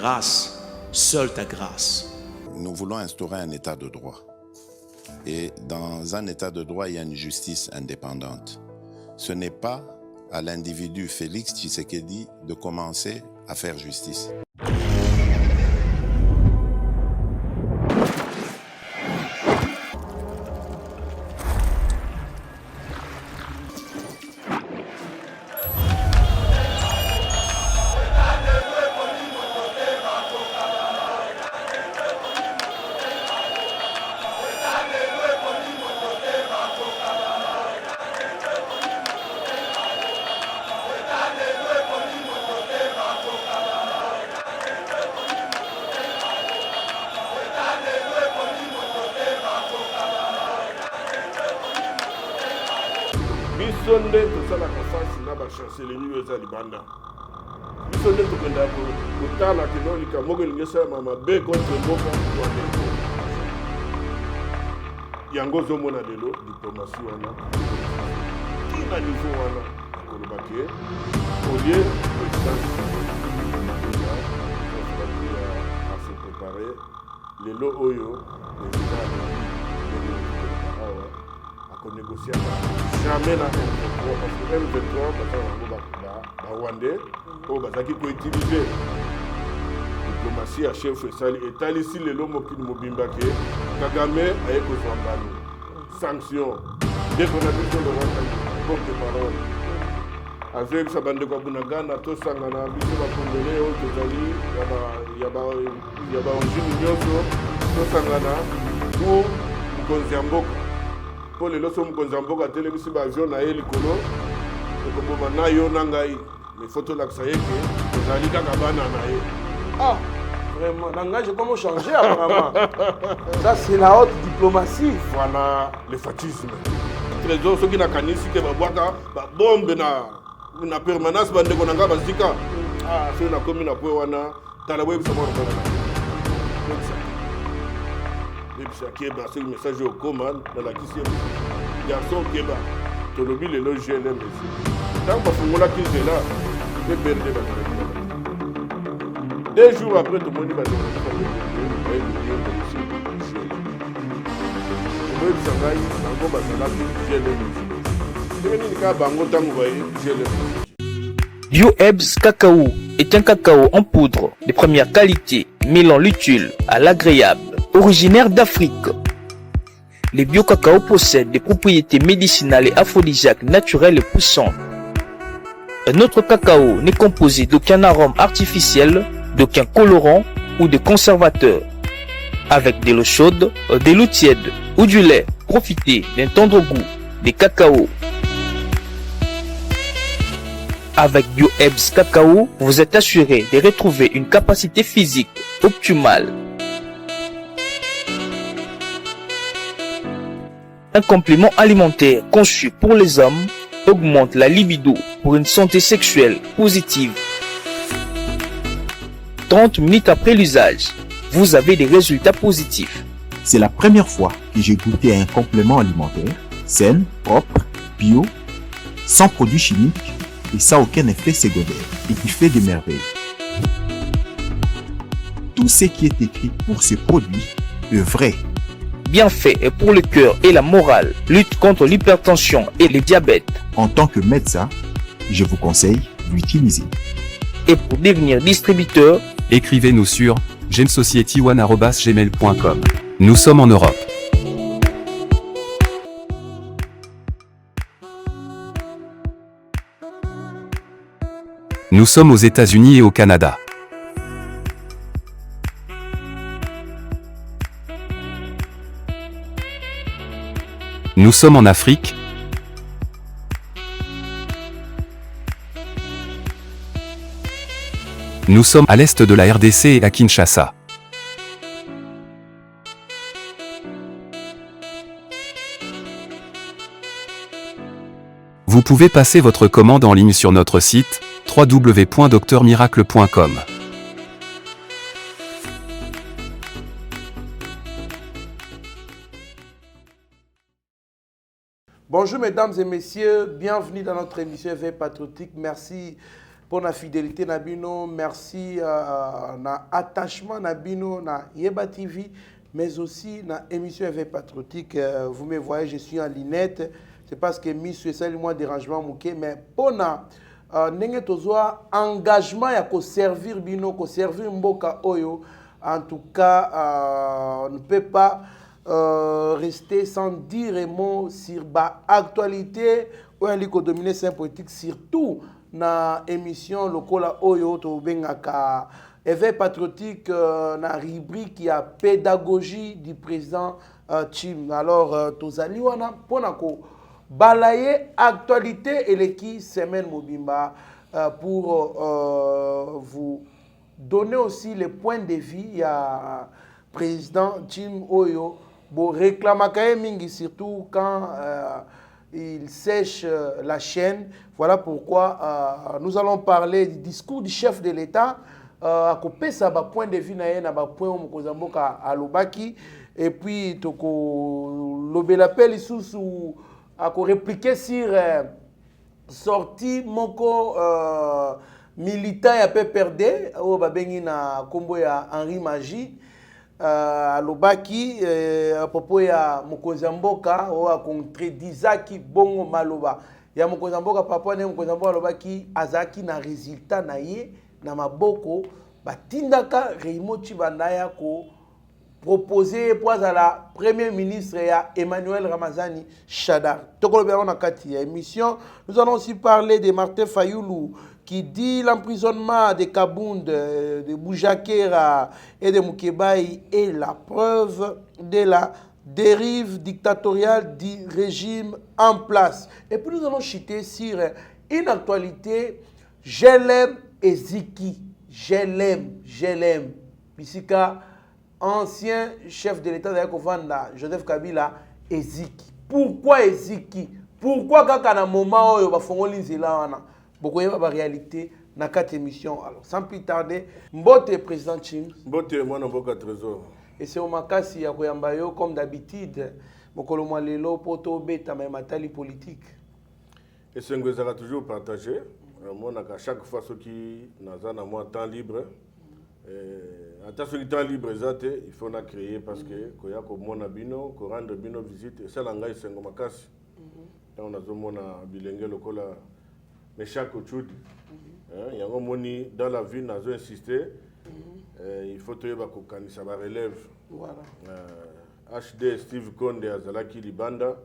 grâce, seule ta grâce. Nous voulons instaurer un état de droit. Et dans un état de droit, il y a une justice indépendante. Ce n'est pas à l'individu Félix Tshisekedi de commencer à faire justice. Sonde tosalaka fasi na bachancellerie eza libanda biso nde tokenda kotala kelolika moko elingi esalama mabe contre mboka wadeko yango ozomona lelo diplomasi wana tina niveau wana akolobaki olie président ase préparé lelo oyo président qu'on négocie jamais la M23 parce que M23 Rwandais au bazaki ko utiliser diplomatie à chef Sali et talisi le lomo qui mobimba ke Kagame aye ko zwambano sanction dès qu'on a vu le Rwanda porte parole avec sa bande ko bunagana to sangana biso ba congolais au tozali yaba onjini nyoso to sangana pour konziamboka pour les lois comme Zamboka télévision avion na likolo ekoboma na yo na ngai mais photo la ça y est que ozali kaka bana na ye ah vraiment langage comment changer apparemment ça c'est la haute diplomatie voilà le fatisme trésor ceux qui na kanisi ke babwaka ba bombe na permanence bande ko nanga bazika ah c'est na komi na po wana tala web ça mort Keba, c'est le message au commande dans la question. Garçon Keba, tu le vis le GLM ici. Tant que vous l'avez dit là, vous pouvez perdre. 2 jours après, tout le monde va dire Bio-Ebs Cacao est un cacao en poudre de première qualité, mêlant l'utile à l'agréable. Originaire d'Afrique, le bio-cacao possède des propriétés médicinales et aphrodisiaques naturelles et puissantes. Notre cacao n'est composé d'aucun arôme artificiel, d'aucun colorant ou de conservateur. Avec de l'eau chaude, de l'eau tiède ou du lait, profitez d'un tendre goût de cacao. Avec Bio-Ebs Cacao, vous êtes assuré de retrouver une capacité physique optimale. Un complément alimentaire conçu pour les hommes augmente la libido pour une santé sexuelle positive. 30 minutes après l'usage, vous avez des résultats positifs. C'est la première fois que j'ai goûté à un complément alimentaire sain, propre, bio, sans produits chimiques et sans aucun effet secondaire et qui fait des merveilles. Tout ce qui est écrit pour ce produit est vrai. Bien fait et pour le cœur et la morale, lutte contre l'hypertension et le diabète. En tant que médecin, je vous conseille d'utiliser. Et pour devenir distributeur, écrivez-nous sur gemsociety1@gmail.com. Nous sommes en Europe. Nous sommes aux États-Unis et au Canada. Nous sommes en Afrique. Nous sommes à l'est de la RDC et à Kinshasa. Vous pouvez passer votre commande en ligne sur notre site www.docteurmiracle.com. Bonjour mesdames et messieurs, bienvenue dans notre émission Éveil Patriotique. Merci pour la fidélité Nabino, merci na attachement Nabino na Yeba TV, mais aussi na émission éveil patriotique. Vous me voyez, je suis en linette. C'est parce que Miss c'est moi dérangement mouké, mais pour na nenge tozwa engagement ya ko servir bino, ko servir mboka oyo. En tout cas, on ne peut pas rester sans dire un mot sur l'actualité ou l'économie politique, surtout dans l'émission Lokola Oyo, to bengaka éveil patriotique, na rubrique qui a pédagogie du président Chim. Alors, tozali wana ponako balayer actualité et l'équipe semaine mobimba pour vous donner aussi les points de vue à président Jim Oyo. Bon, réclamaka mingi surtout quand il sèche la chaîne. Voilà pourquoi nous allons parler du discours du chef de l'État. À couper ça, point de vue na ba point au Mokozamboka à Lobaki. Et puis toko lobelapel sous à répliquer sur sortie moko militant ya pe perdé au babengi na kombo ya Henri Magie alobaki à propos ya Mokozamboka o a contredisaki bongo maloba ya Mokozamboka papa ne Mokozamboka alobaki azaki na résultat na ye na maboko batindaka Raymond Tshibandaya ko proposé pour la Premier ministre ya Emmanuel Ramazani Shadar. Nous allons aussi parler de Martin Fayoulou qui dit l'emprisonnement de Kabound, de Boujakera et de Moukebaï est la preuve de la dérive dictatoriale du régime en place. Et puis nous allons chuter sur une actualité, je l'aime et Ziki. Je l'aime. Bisika, ancien chef de l'État d'Ayakovanda, Joseph Kabila, Eziki. Pourquoi Eziki? Pourquoi quand à un moment où il va faire l'inzela, beaucoup de la réalité dans 4 émissions. Alors, sans plus tarder, Mbote président Chim. Mbote, moi, non, pas trésor. Et c'est au Makasi, à Koyambayo, comme d'habitude, Mokolo Malelo, Poto Beta, mais matali politique. Et c'est que ça a toujours partagé. Moi, à chaque fois, ceux qui n'ont pas temps libre, attention, temps libre, il faut la créer parce que quand il y a mon abino, quand rendre bino visite, et ça l'engage c'est comme casse. On a mon bilingue local, mais chaque chose, il y a un moni dans la vie, n'a insisté. Il faut que ça va relève. Voilà. HD Steve Konde Azalaki Libanda.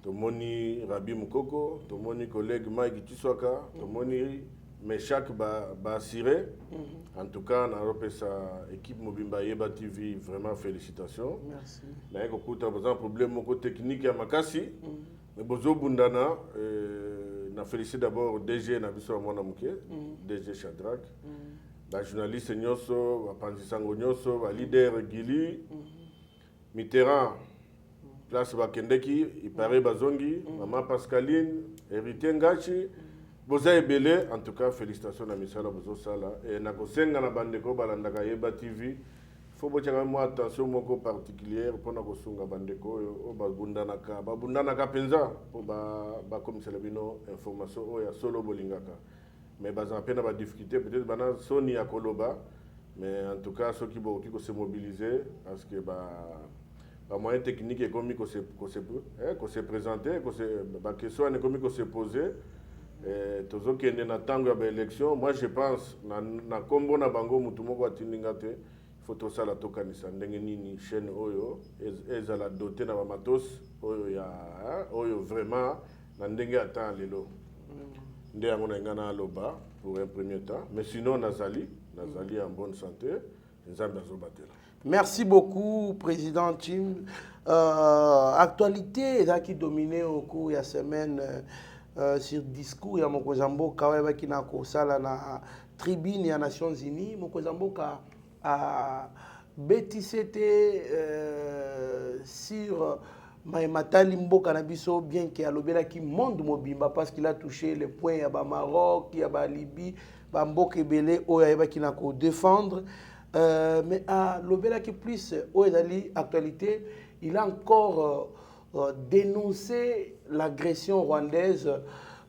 Tomoni Rabi Mukoko, tomoni collègue Mike Tiswaka, tomoni Meshak Basiré. En tout cas, on a repéré sa équipe Mobimba Yeba TV, vraiment félicitations. Merci. Mais il y a un problème technique à Makasi. Mais Bozo Bundana, on a félicité d'abord DG Nabiso Mwanamouké, DG Shadrach, la journaliste Nyoso, Panzisango Nyoso, la leader Gili, Mitterrand. Place Bakendeki, Ipare Bazongi, Maman Pascaline, Héritier Ngachi, Boza Ebele, en tout cas, félicitations à Misala Bozo Sala. Et Nakosenga na Bandeko, Balandaka Yeba TV. Il faut que moi attention moko particulière pour Nakosunga Bandeko, Babundanaka Penza, pour comme c'est bino information, il y a solo Bolingaka. Mais Bazan peine à difficulté, peut-être Bana Sony à Koloba, mais en tout cas, ceux qui vont se mobiliser, parce que les moyens techniques et commis qu'on s'est présenté, que soit économique qu'on s'est posé, tous ceux qui sont dans tango de l'élection, moi je pense na combo na bango mutumoko atindingate, il faut tout ça la tokanisa ndenge nini chaîne oyo ezala doté na matos oyo ya oyo vraiment na ndenge ata lelo. Ndé yango na ngana loba pour un premier temps, mais sinon nazali en bonne santé, nzambe azobatela. Merci beaucoup, Président Chim. Actualité qui dominait au cours de la semaine sur le discours de Mokozamboka qui na kosala na tribune des Nations Unies. Mokozamboka a bétissété sur Matali Mboka na biso bien qu'il a lobela qui monde mobimba parce qu'il a touché les points à Maroc, à Libye, à Mboka Ebele oya qui na ko défendre. Mais à l'Obéla qui plus actualité, il a encore dénoncé l'agression rwandaise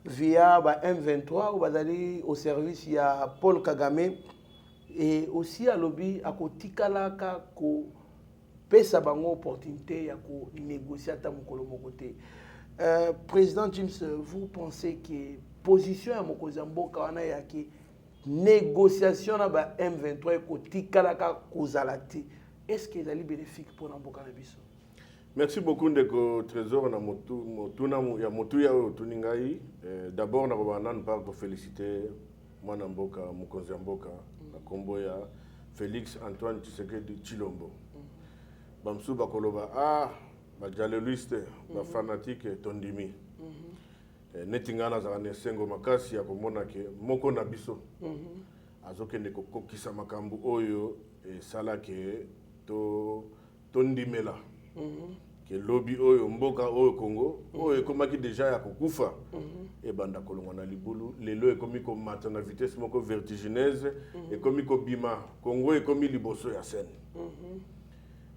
via M23 ou bazali au service ya Paul Kagame et aussi à lobby à kotikala ka ko pesa bango opportunité ya ko négocier ta mokolo mokote. Président James, vous pensez que position ya mokoza mboka wana ya ki négociation na ba M23 ko tikala ka kozalati, est-ce que ezali bénéfique pour mboka na biso? Merci beaucoup ndeko Trésor na motuna ya motuya oyo tuningai. D'abord na kobana par pour féliciter mwana mboka mokonzi mboka na kombo ya Félix Antoine Tshisekedi Tshilombo. Bamsu bakoloba bajaleliste ba fanatique tondimi. Netingana za nesengo makasi ya komona ke moko na biso. Azokende kokokisa makambu oyo sala ke tondimela. Que lobby oyo mboka oyo Congo oyo komaki déjà ya kokufa e banda kolongo na libulu lelo ekomi ko mata na vitesse moko vertigineuse ekomi ko bima Congo ekomi liboso ya scène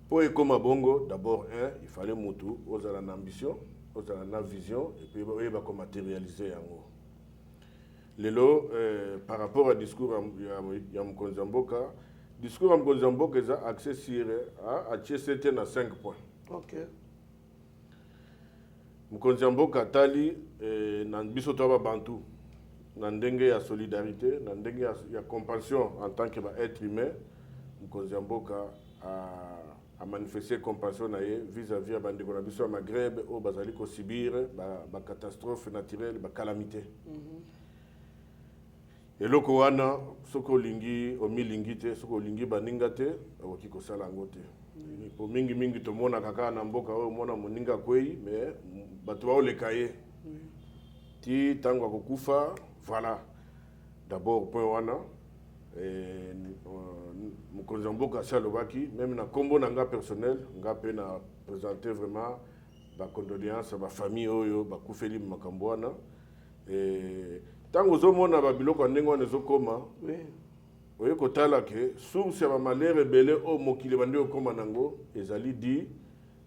po ekoma bongo. D'abord il fallait mutu ozala na ambition, ozala na vision et puis oyeba ko matérialiser yango lelo par rapport à discours ya mokonzi mboka. Discours à Mkonzamboka est axé sur à 5 points. Ok. Mkonzamboka tali nan biso toba bantu nan ndenge ya solidarité, nan ndenge ya compassion en tant que être humain. Mkonzamboka a manifesté compassion vis-à-vis de bandeko na biso Maghreb au bazali ko subir ba catastrophe naturelle, ba calamité. Eloko wana soko lingi omilingi te soko lingi baninga te oki ko sala ngote. Po mingi to mona kaka na mboka o mona moninga kwei mais bato ba olekaye. Ti tango kokufa voilà. D'abord point wana mokonzi mboka salobaki même na kombo na nga personnel nga pe na présenter vraiment ba condoléances ba famille oyo ba kufeli makambo wana tango zomona ba biloko ndenge wana ezokoma oye kotala ke source ya ba malheur ebele o mokili bande okoma nango ezali di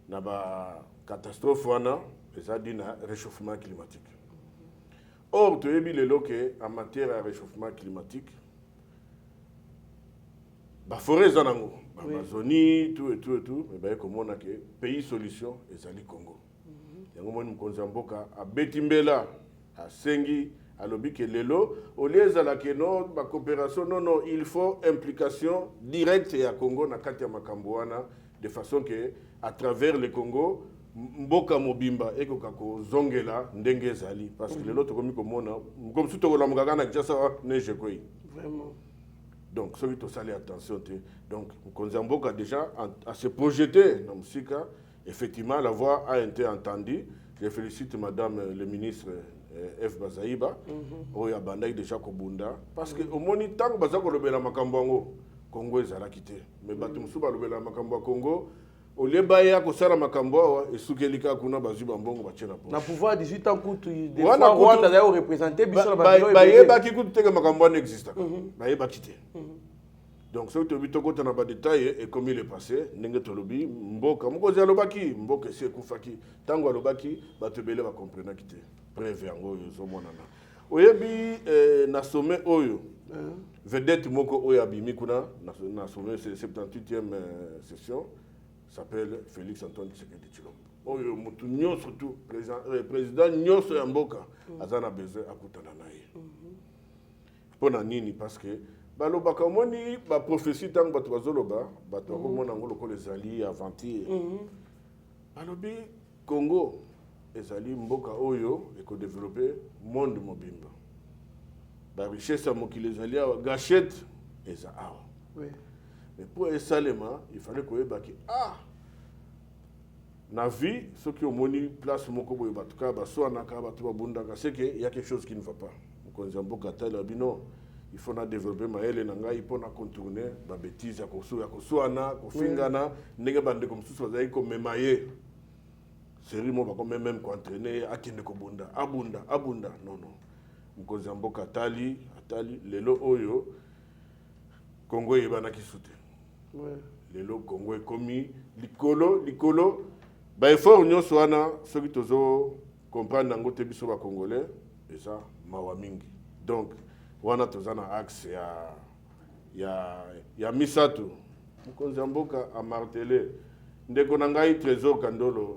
na ba catastrophe wana ezali na réchauffement climatique. Or toyebi lelo ke en matière ya réchauffement climatique ba forêt zanango ba Amazonie tout mais ba komona ke pays solution ezali Congo. Yango moni mokonzi mboka abetimbela asengi alobi ke lelo au lieu la ke no ba coopération non il faut implication directe ya Congo na kati ya makambo wana de façon que à travers le Congo mboka mobimba ekoka ko zongela ndenge ezali parce que lelo tokomi komona comme tout to la mugana Kinshasa neige koi vraiment. Donc celui to sali attention te donc mokonzi mboka déjà à se projeter dans musika. Effectivement la voix a été entendue. Je félicite madame le ministre F Bazaïba oya bandai déjà kobunda parce que au moni tango bazako lobela makambo ngo Congo ezala kité mais batu musuba lobela makambo Congo au lieu baya ko sala makambo et sukelika kuna bazuba mbongo bachena po na pouvoir 18 ans kutu des fois Rwanda d'ailleurs représenter biso na ba ba ki kutu teka makambo n'existe ba ba kité. Donc ce que tu as na ba détail et comme il est passé ndenge tolobi mboka mokozi alobaki mboka se kufaki tango alobaki batebele ba comprendre kité prévu yango yo monana oyebi na sommet oyo vedette moko oyo abimi kuna na sommet 78e session s'appelle Félix Antoine Tshisekedi Tshilombo oyo mutu nyo surtout président nyoso ya mboka azana besoin akutana naye pona nini parce que balobaka moni ba prophétie tango bato bazoloba bato komona ngolo ko les alliés aventir balobi Congo ezali mboka oyo eko développer monde mobimba ba richesse mokili ezali awa gâchette eza awa mais pour esalema il fallait koyeba ki na vie ce qui omoni place moko boye batuka baswana ka batu babundaka c'est que il y a quelque chose qui ne va pas mokonzi mboka tala bino il faut na développer maele na ngai pour na contourner ba bêtise ya koswana kofingana ndenge bande comme sous bazali ko memaye série mo ba ko même ko entraîner akende ko bunda abunda non mokonzi mboka atali lelo oyo Congo yebana kisute lelo Congo ekomi likolo ba effort nyonso wana soki tozo comprendre nango te biso ba congolais eza mawa mingi. Donc wana toza na axe ya misato. Mokonzi ya mboka amartele ndeko na ngai Trésor Kandolo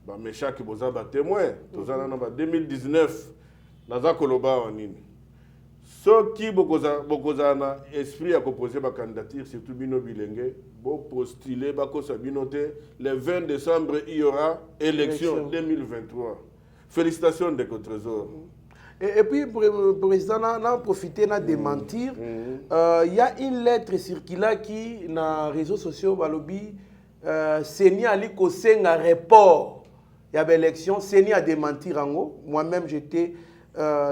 ba meshaki boza ba témoin toza na ba 2019 naza koloba wa nini soki bokoza na esprit ya proposer ba candidature surtout bino bilenge bo postuler ba kosa bino te le 20 décembre il y aura élection 2023. Félicitations ndeko Trésor. Et puis, le président a profité de démentir. Il y a une lettre circulaire qui, dans les réseaux sociaux, Balobi, Séni Ali Koseng a report. Il y avait élection, Séni a démenti en haut. Moi-même, j'étais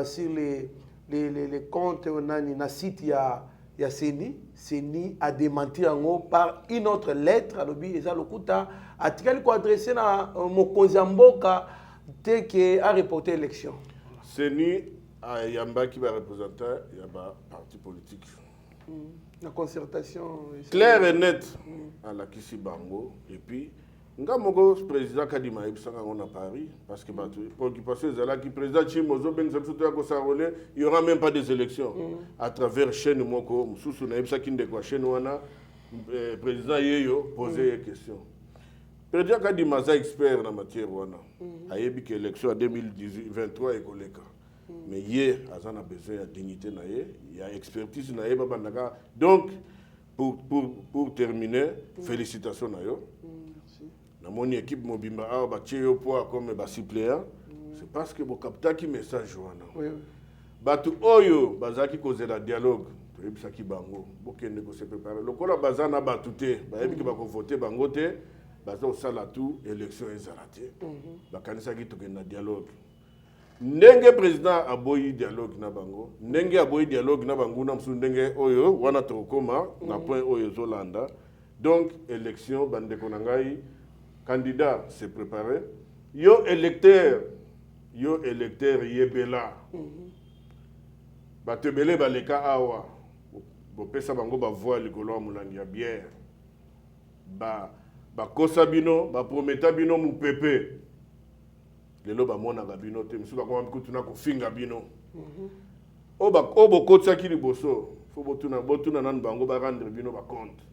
sur les comptes, on a un site, il y a Séni. Séni a démenti en haut par une autre lettre. Balobi, Eza Lokuta, a adressé à Mokonzi Mboka, qui a reporté l'élection. Séni a Yamba qui va représenter Yamba parti politique. La concertation. Claire et nette à la Kissi Bango. Et puis, Ngamogo, président Kadima Ibsanga, on a Paris. Parce que préoccupation est là, qui président Chimozo, il n'y aura même pas des élections. À travers chaîne Moko, Moussou Naïbsa Kindekwa, chaîne Wana, président Yeyo posait des questions. Président Kadima est expert en matière wana. Ayebi que l'élection en 2023 est koleka. Mais hier, Azan a besoin de dignité naie, il y a expertise naie babandaka. Donc pour terminer, félicitations nayo. Merci. Na mon équipe mobimba a ba tcheyo poa comme ba suppléant. C'est parce que bo capta ki message wana. Oui. Batu oyo bazaki kozela dialogue. Toyebisaki bango. Bokende ko se préparer. Lokola bazana batute, bayebi ki ba ko voter bango te. Baza osala tout élection ezala te bakanisaki tokende na dialogue ndenge président aboyi dialogue na bango ndenge aboyi dialogue na bango na msu ndenge oyo wana tokoma na point oyo zolanda. Donc élection bandeko na ngai candidat se préparer yo électeur yebela batebele baleka awa bopesa bango bavoix likolo ya molangi ya bière bakosa bino baprometa bino mupepe lelo bamonaka bino te misu bakoma kutuna kofinga bino o bokotisaki liboso fo botuna nanu bango barendre bino bacompte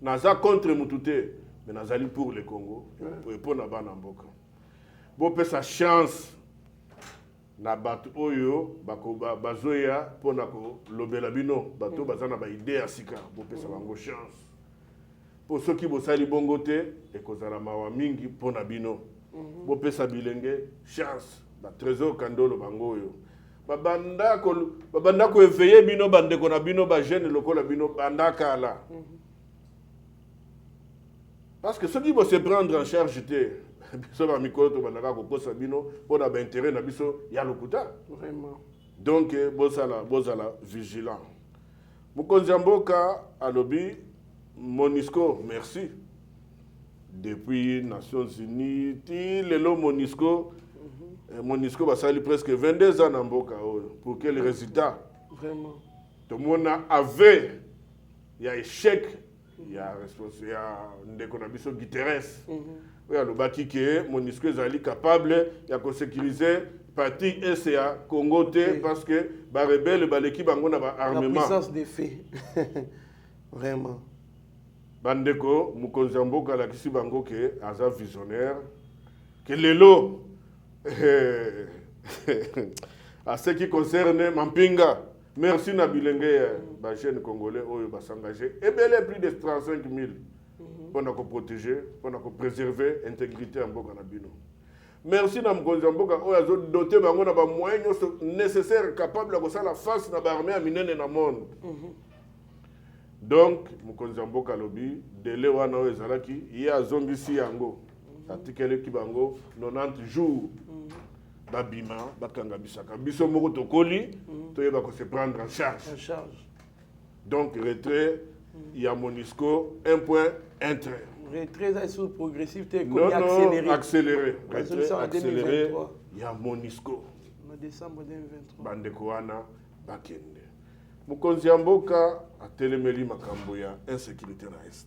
naza contre mutu te mais nazali pour le Congo mpo na bana mboka bopesa chance na bato oyo bazoya mpo na kolobela bino bato baza na baide ya sika bopesa bango chance. Pour ceux qui bosali bongo te ekozala mawa mingi pona bino bopesa bilenge chance ba Trésor Kandolo bango yo babanda ko éveiller bino bandeko na bino ba jeune lokola bino bandaka la parce que ceux qui vont se prendre en charge te biso ba mikolo to bandaka ko kosa bino pona ba intérêt na biso ya lokuta vraiment. Donc bozala vigilant. Mokonzi Mboka alobi Monisco, merci. Depuis Nations Unies, le Monisco, Monisco va salir presque 22 ans en Mboka pour quel résultat? Vraiment. Tout le monde avait, il y a échec, il y a Ndekonabiso Guterres. Il y a le bâti qui est Monisco est capable de sécuriser parti SCA Congo parce que les rebelles, l'équipe a armement. La puissance des faits. Vraiment. Bandeko, Mokonzi Mboka la kisi bango ke aza visionnaire que lelo à ce qui concerne Mampinga. Merci na bilenge ba jeune congolais oyo ba s'engager et belé plus de 35 000 pour nous protéger, pour nous préserver l'intégrité Mboka na bino. Merci na Mokonzi Mboka oyo azo doter bango na ba moyens nécessaires capables de faire la face na ba armée minene na monde. Donc, Mokonzi Mboka lobi, délai wana oyo ezalaki, ye azongisi yango. Atikele ki bango 90 jours. Babima, bakanga bisaka. Biso moko tokoli, toyeba ko se prendre en charge. Donc, retrait, il y a Monisco, un point, un trait. Retrait sous progressivité, comme accéléré. Retrait accéléré, il y a Monisco. En décembre 2023. Bandeko wana, bakende. Mokonzi Mboka a téléméli makambo ya insécurité na est.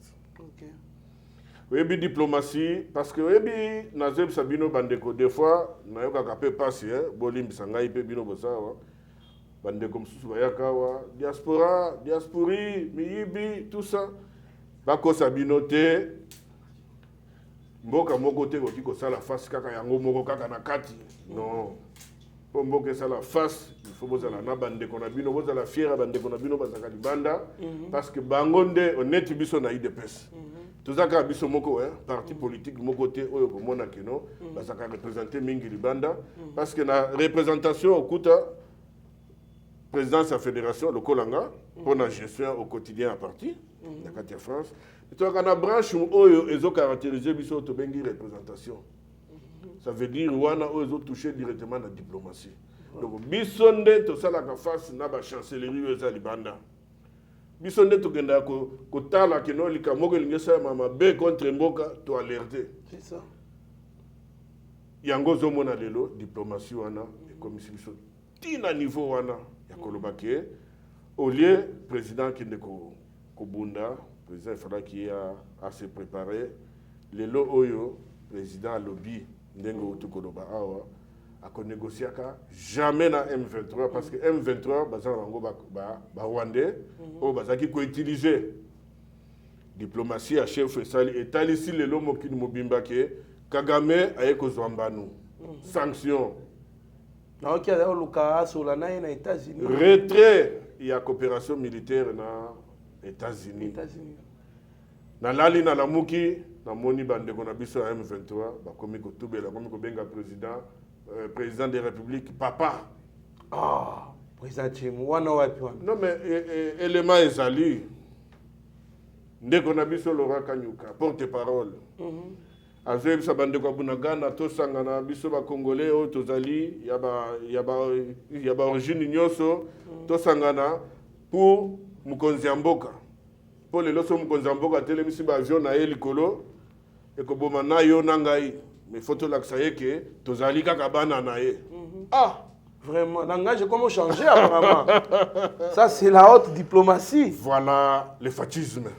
oyebi diplomatie parce que oyebi nazebisa bino bandeko des fois nayokaka mpe pasi bolimbisa ngai mpe bino bosawa bandeko mosusu bayaka awa diaspori miyibi tout ça bakosa bino te mboka moko te koki kosala face kaka yango moko kaka na kati non po mboka esala face il faut bozala na bandeko na bino bozala fier ya bandeko na bino bazalaka libanda parce que bango nde oneti biso na idps tozaka biso moko parti politique moko te oyo komona keno bazaka représenter mingi libanda parce que na représentation okuta présidence ya fédération lokolanga pour la gestion au quotidien à parti na kati ya France tozaka na branche oyo ezo caractériser biso tobengi représentation ça veut dire wana oyo ezo toucher directement na diplomatie donc biso nde tosalaka face na ba chancellerie oyo eza libanda biso nde tokenda kotala keno likambo moko elingi esalama mabe contre mboka to alerte c'est ça yango ozomona lelo diplomatie wana ekomisi biso tina niveau wana ya koloba ke au lieu président akende kobunda président efalaki à se préparer lelo oyo président alobi ndenge outu koloba awa akonégociaka jamais na M23 parce que M23 bazala bango Rwandais oyo bazalaki koutiliser diplomatie ya chef esali etalisi lelo mokili mobimba ke Kagame aye kozwa mbanu sanction retrait ya coopération militaire na États-Unis na lali na lamuki na moni bandeko na biso ya M23 bakomi kotubela komi kobenga président de la République papa président wana wapi wana non mais élément ezali ndeko na biso Laurent Kanyuka porte-parole azebisa bandeko abunagana tosangana biso ba congolais oyo tozali ya ba origine nyonso tosangana pour mukonzi ya mboka po lelo so mukonzi ya mboka atelemisi ba avion na ye likolo ekoboma na yo na ngai mais faut tolakisa ye ke tozali kaka bana na ye vraiment langage comment changer apparemment ça c'est la haute diplomatie voilà le fascisme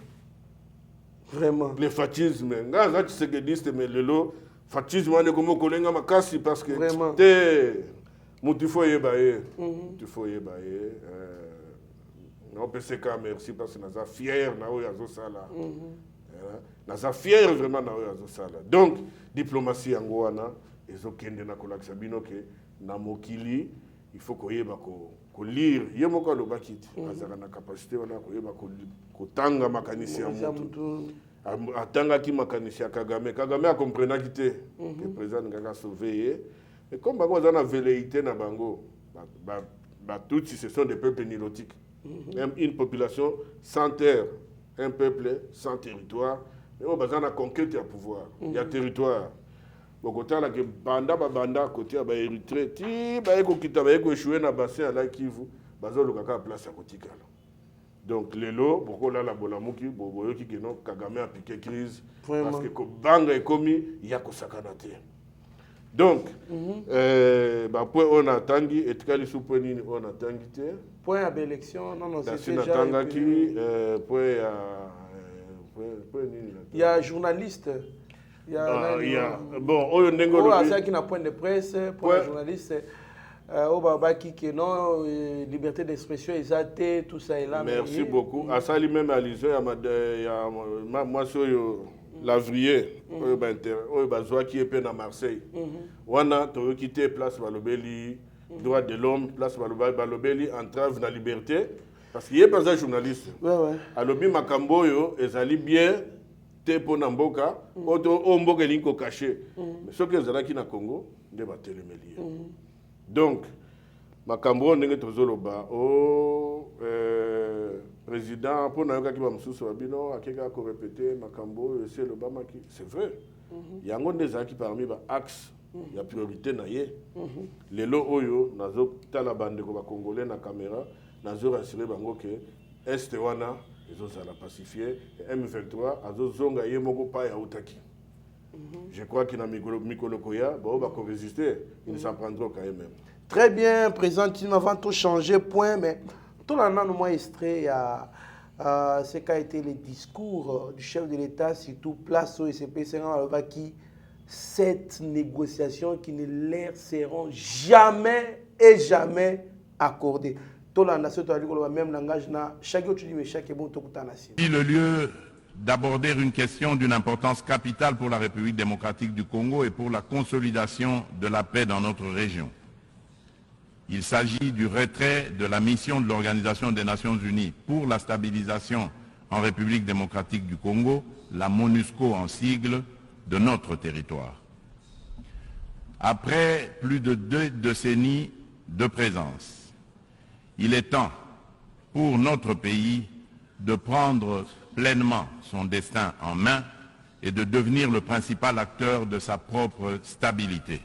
vraiment le fascisme nga za tshisekediste mais lelo fascisme ane komo kolenga makasi parce que te mutu faut yeba ye tu faut yeba ye non PCK merci parce que naza fier na oyo azosala naza fier vraiment na oyo azosala donc diplomatie yango wana ezokende na kolakisa bino ke na mokili il faut koyeba ko lire ye moko alobaki ti azaka na capacité wana koyeba kotanga makanisi ya mutu atangaki makanisi ya Kagame akomprenaki te ke président ngaka sauver ye et comme bango aza na velléité na bango Tutsi ce sont des peuples nilotiques une population sans terre un peuple sans territoire mais on baza na conquête ya pouvoir ya territoire bokotala ke banda côté ya ba Érythrée ti ba ekokita ba échouer na bassin ya la Kivu bazoluka ka place ya kotikala donc lelo bokola la bolamuki boyoki ke non Kagame a piqué crise parce que ko banga ekomi ya kosakana te donc point on a tangi etikali sous point nini on a tangi te point à élection non c'est déjà tangaki point nini il y a journaliste il y a bon oyo ndengolo ça qui na point de presse point journaliste au babaki que non liberté d'expression exaltée tout ça et là merci beaucoup asali même alizé ya moi soyo lavrier oyo bazwaki epe na Marseille wana toyoki te place balobeli droit de l'homme place balobeli entrave na liberté parce qu'il y a pas un journaliste alobi makambo oyo ezali bien te pona mboka o mboka elingi kocaché mais soki ezalaki na Congo nde batelemeli donc makambo ndenge tozoloba président pona yokaki bamosusu babino akeka korepete makambo oyo esi elobamaki c'est vrai yango nde ezalaki parmi baaxe ya priorité na ye lelo oyo nazotala bandeko bakongolais na caméra nazorassurer bango ke este wana ezozala pacifié M23 azozonga ye moko pa ya utaki je crois que na mikolo koya bao bako résister ils s'en prendront quand même. Très bien, président, tu m'avons tout changé point mais tout la nan moi extrait ce qu'a été le discours du chef de l'État, surtout place au SPC qui cette négociation qui ne leur seront jamais et jamais accordées. Le lieu d'aborder une question d'une importance capitale pour la République démocratique du Congo et pour la consolidation de la paix dans notre région. Il s'agit du retrait de la mission de l'Organisation des Nations Unies pour la stabilisation en République démocratique du Congo, la MONUSCO en sigle, de notre territoire. Après plus de 2 décennies de présence, il est temps pour notre pays de prendre pleinement son destin en main et de devenir le principal acteur de sa propre stabilité.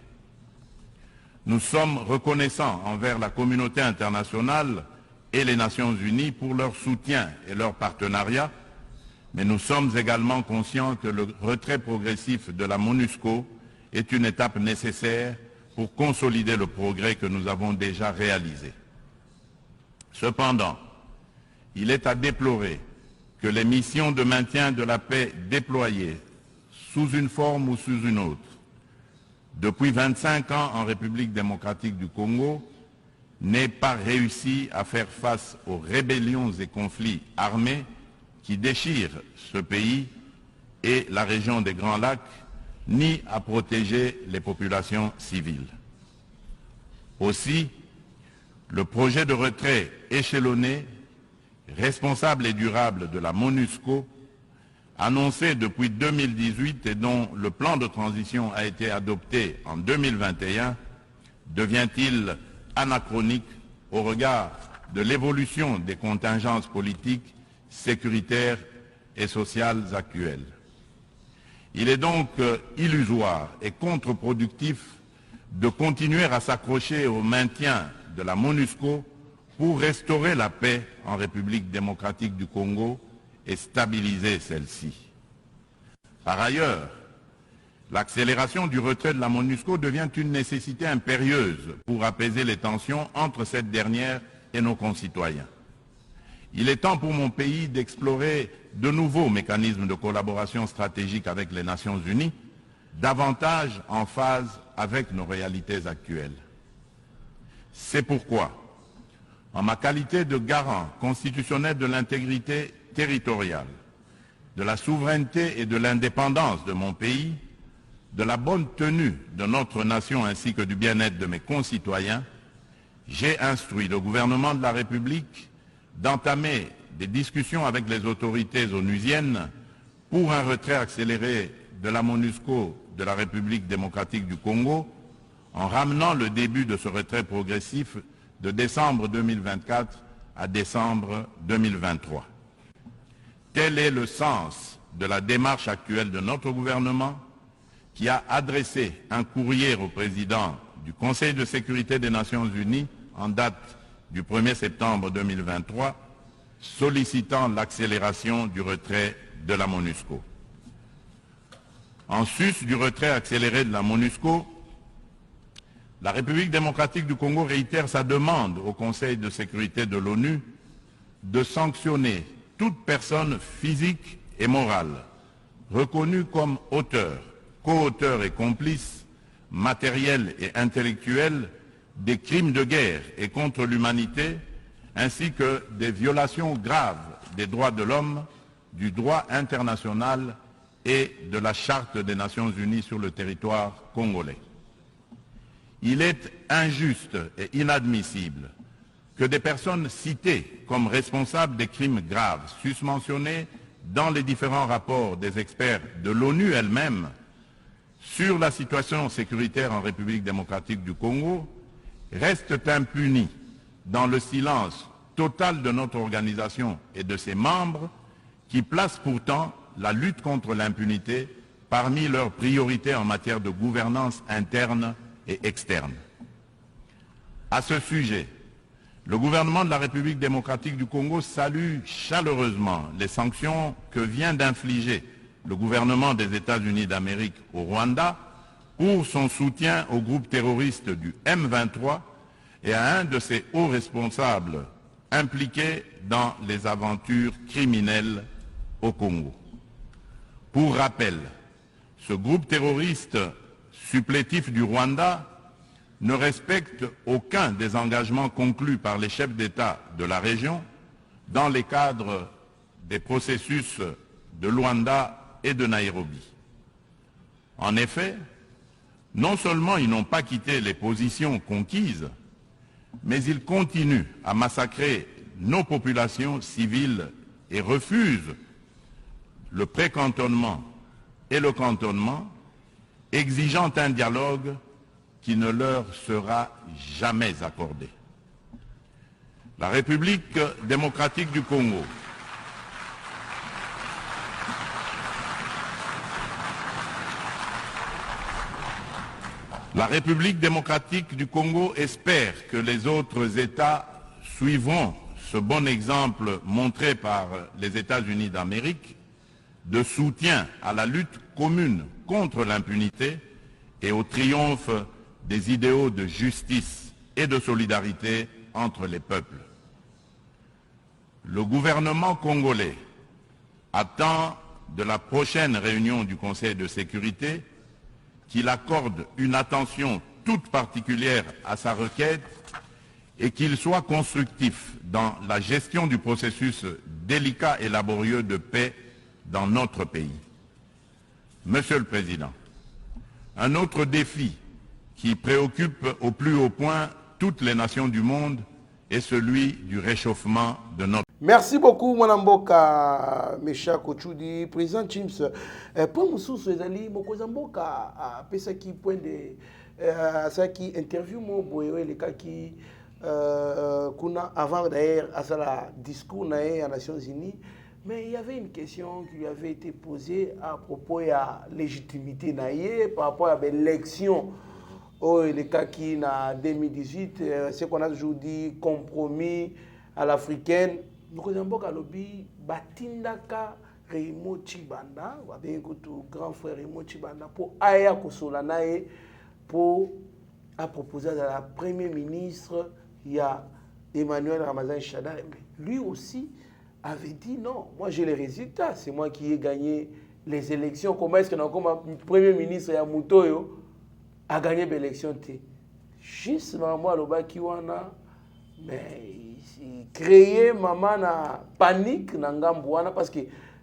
Nous sommes reconnaissants envers la communauté internationale et les Nations Unies pour leur soutien et leur partenariat, mais nous sommes également conscients que le retrait progressif de la MONUSCO est une étape nécessaire pour consolider le progrès que nous avons déjà réalisé. Cependant, il est à déplorer que les missions de maintien de la paix déployées, sous une forme ou sous une autre, depuis 25 ans en République démocratique du Congo, n'aient pas réussi à faire face aux rébellions et conflits armés qui déchirent ce pays et la région des Grands Lacs, ni à protéger les populations civiles. Aussi, le projet de retrait échelonné, responsable et durable de la MONUSCO, annoncé depuis 2018 et dont le plan de transition a été adopté en 2021, devient-il anachronique au regard de l'évolution des contingences politiques, sécuritaires et sociales actuelles. Il est donc illusoire et contre-productif de continuer à s'accrocher au maintien de la MONUSCO pour restaurer la paix en République démocratique du Congo et stabiliser celle-ci. Par ailleurs, l'accélération du retrait de la MONUSCO devient une nécessité impérieuse pour apaiser les tensions entre cette dernière et nos concitoyens. Il est temps pour mon pays d'explorer de nouveaux mécanismes de collaboration stratégique avec les Nations Unies, davantage en phase avec nos réalités actuelles. C'est pourquoi, en ma qualité de garant constitutionnel de l'intégrité territoriale, de la souveraineté et de l'indépendance de mon pays, de la bonne tenue de notre nation ainsi que du bien-être de mes concitoyens, j'ai instruit le gouvernement de la République d'entamer des discussions avec les autorités onusiennes pour un retrait accéléré de la MONUSCO de la République démocratique du Congo, en ramenant le début de ce retrait progressif de décembre 2024 à décembre 2023. Tel est le sens de la démarche actuelle de notre gouvernement, qui a adressé un courrier au président du Conseil de sécurité des Nations Unies en date du 1er septembre 2023, sollicitant l'accélération du retrait de la MONUSCO. En sus du retrait accéléré de la MONUSCO, la République démocratique du Congo réitère sa demande au Conseil de sécurité de l'ONU de sanctionner toute personne physique et morale reconnue comme auteur, co-auteur et complice, matériel et intellectuel des crimes de guerre et contre l'humanité, ainsi que des violations graves des droits de l'homme, du droit international et de la Charte des Nations Unies sur le territoire congolais. Il est injuste et inadmissible que des personnes citées comme responsables des crimes graves susmentionnés dans les différents rapports des experts de l'ONU elle-même sur la situation sécuritaire en République démocratique du Congo restent impunis dans le silence total de notre organisation et de ses membres qui placent pourtant la lutte contre l'impunité parmi leurs priorités en matière de gouvernance interne et externe. À ce sujet, le gouvernement de la République démocratique du Congo salue chaleureusement les sanctions que vient d'infliger le gouvernement des États-Unis d'Amérique au Rwanda pour son soutien au groupe terroriste du M23 et à un de ses hauts responsables impliqués dans les aventures criminelles au Congo. Pour rappel, ce groupe terroriste supplétif du Rwanda ne respecte aucun des engagements conclus par les chefs d'État de la région dans les cadres des processus de Luanda et de Nairobi. En effet, non seulement ils n'ont pas quitté les positions conquises, mais ils continuent à massacrer nos populations civiles et refusent le pré-cantonnement et le cantonnement, exigeant un dialogue qui ne leur sera jamais accordé. La République démocratique du Congo espère que les autres États suivront ce bon exemple montré par les États-Unis d'Amérique de soutien à la lutte commune contre l'impunité et au triomphe des idéaux de justice et de solidarité entre les peuples. Le gouvernement congolais attend de la prochaine réunion du Conseil de sécurité qu'il accorde une attention toute particulière à sa requête et qu'il soit constructif dans la gestion du processus délicat et laborieux de paix dans notre pays. Monsieur le Président, un autre défi qui préoccupe au plus haut point toutes les nations du monde est celui du réchauffement de notre... Merci beaucoup, Mwanamboka, Mesha Kochudi, président Chims. Pour Moussous, Ezali, Mokozamboka, Pesaki, point de. Saki, interview, mon boy, les cas qui. Avant d'ailleurs, à ça, discours aux Nations Unies. Mais il y avait une question qui lui avait été posée à propos de la légitimité par rapport à l'élection. Oh, les cas qui, en 2018, ce qu'on a toujours dit, compromis à l'africaine. Nous avons dit Batindaka Raymond Chibanda, grand frère Raymond Chibanda, pour Aya Kosolanae, pour proposer à la première ministre, il y a Emmanuel Ramazan Chada. Lui aussi avait dit non, moi j'ai les résultats, c'est moi qui ai gagné les élections. Comment est-ce que le premier ministre Yamutoyo a gagné l'élection? Juste moi, le Kiwana, mais créer maman na panique na ngambouana parce que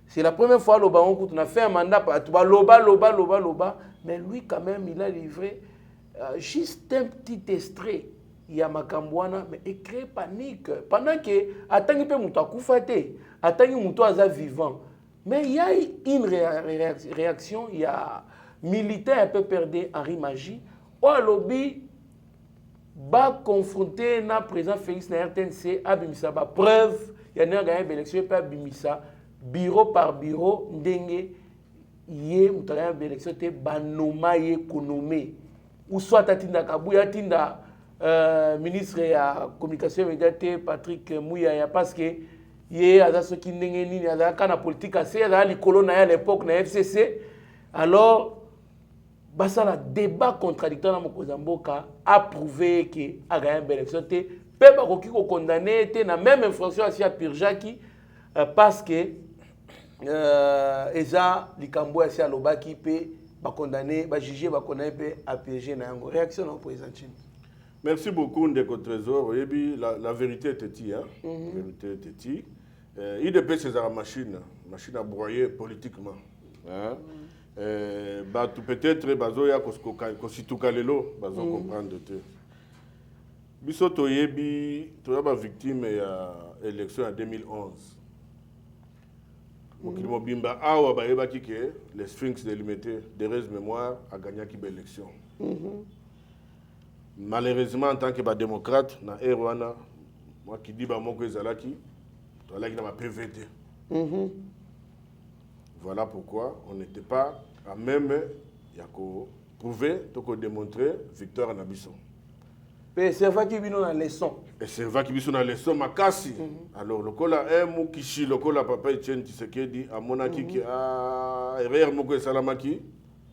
c'est la première fois le baron qu'on a fait un mandat loba mais lui quand même il a livré juste un petit extrait il y a makambouana mais il crée panique pendant que attend peu muto akufate attend muto aza vivant mais il y a une réaction il y a militaire un peu perdu Henri Magie au lobby ba confronté na président Félix na RTNC abimisa ba preuve il y a gagné l'élection pas abimisa bureau par bureau ndenge yé mutaya l'élection te banoma yé konomé ou soit atinda kabuya tinda ministre ya communication médiatique Patrick Muyaya parce que yé aza soki ndenge nini aza kana politique assez aza likolo na à l'époque na FCC alors basa la débat contradictoire dans Mokozamboka a prouvé que a gagné une élection te pe ba koki ko condamner te na même infraction à Pirjaki parce que eza likambo ya sia lobaki pe ba condamner ba juger ba condamner pe a piéger na yango réaction au président Chine. Merci beaucoup Ndeko Trésor. La vérité est têtie hein. La vérité est têtie. IDP c'est la machine à broyer politiquement hein. Peut-être bazoya kosituka lelo bazo comprendre te biso toyebi toyaba victime ya élection en 2011 mokili mobimba awa bayebaki ke les Sphinx de l'Imité Thérèse Mémoire a gagné ki élection malheureusement en tant que démocrate na Rwanda moi qui dis ba moko ezalaki toalaki na ba PVT voilà pourquoi on n'était pas à même prouver, donc démontrer victoire à Nabisson. Et c'est vrai qu'il y a une leçon. Et c'est vrai qu'il y a une leçon, Makassi. Alors, le cola est Moukishi, le cola papa Etienne Tshisekedi, à Monaki qui a erreur Moko Salamaki,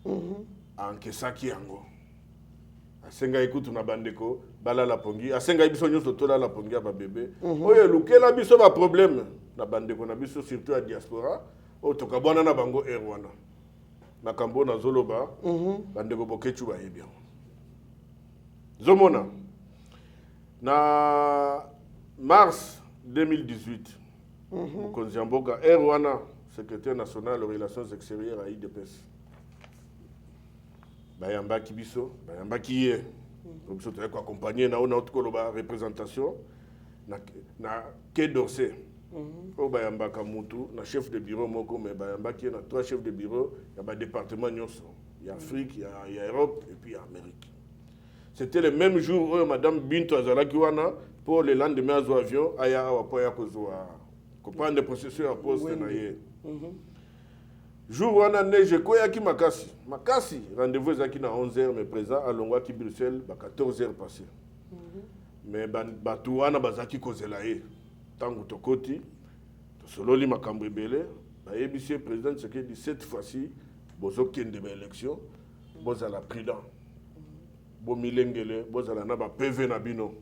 en Kesaki Ango. asenga ekutu na bandeko balala pongi asenga biso nyonso tolala pongi ya babebe oyo elukela biso baproblème na bandeko na biso surtout ya diaspora oyo tokabwana na bango air wana makambo nazoloba bandeko bokechu bayebi yango zomona na mars 2018 mokonzi ya mboka air wana secrétaire national aux relations extérieures à IDPS bayambaki biso bayambaki ye biso toyei koaccompagne na ona otukoloba représentation na Quai d'Orsay oyo bayambaka mutu na chef de bureau moko mais bayambaki ye na 3 chefs de bureau ya badépartement nyonso ya Afrique ya Europe et puis ya Amérique. C'était le même jour où Madame Bintou azalaki wana pour le lendemain azwa avion aya awa po ya kozwa kopande processus ya poste na ye. Jour wana neige koyaki makasi rendez-vous ezaki na 11h mais présent alongwaki Bruxelles ba 14h passé. Mais batu wana bazaki kozela ye tangu tokoti tosololi makambo ebele bayebisi président Tshisekedi cette fois-ci bozokende ba élection bozala prudent bomilengele bozala na ba PV na bino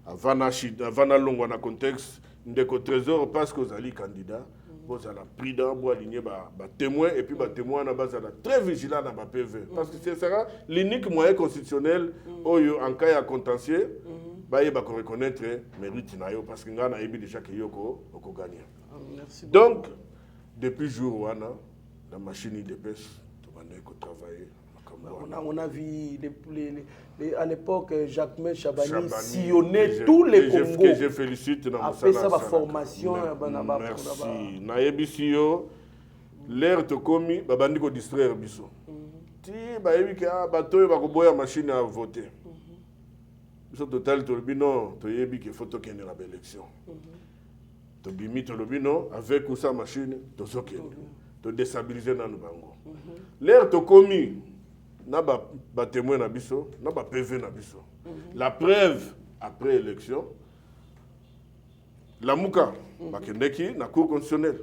avant longwa na contexte ndeko trésor parce que ozali candidat bozala prudent bo aligner ba témoin et puis ba témoin na bazala très vigilant na ba PV parce que ce sera l'unique moyen constitutionnel oyo en cas ya contentieux baye ba reconnaître mérite na yo parce que ngana yebi déjà que yoko oko gagner. Donc depuis jour wana la machine de pêche to bande ko travailler. On a vu à l'époque Jacques Chabani sillonner tous les Congos. Que je félicite dans après ça la formation merci na yebisi yo l'air to komi babandi ko distraire biso ti ba yebi ka bato ba ko boya machine à voter biso total to bino to yebi ke photo kende na élection to bimi to lobino avec ou sa machine to sokende to déstabiliser na bango l'air to komi na ba témoin na biso na ba PV na biso la preuve après élection la muka bakendeki na cour constitutionnelle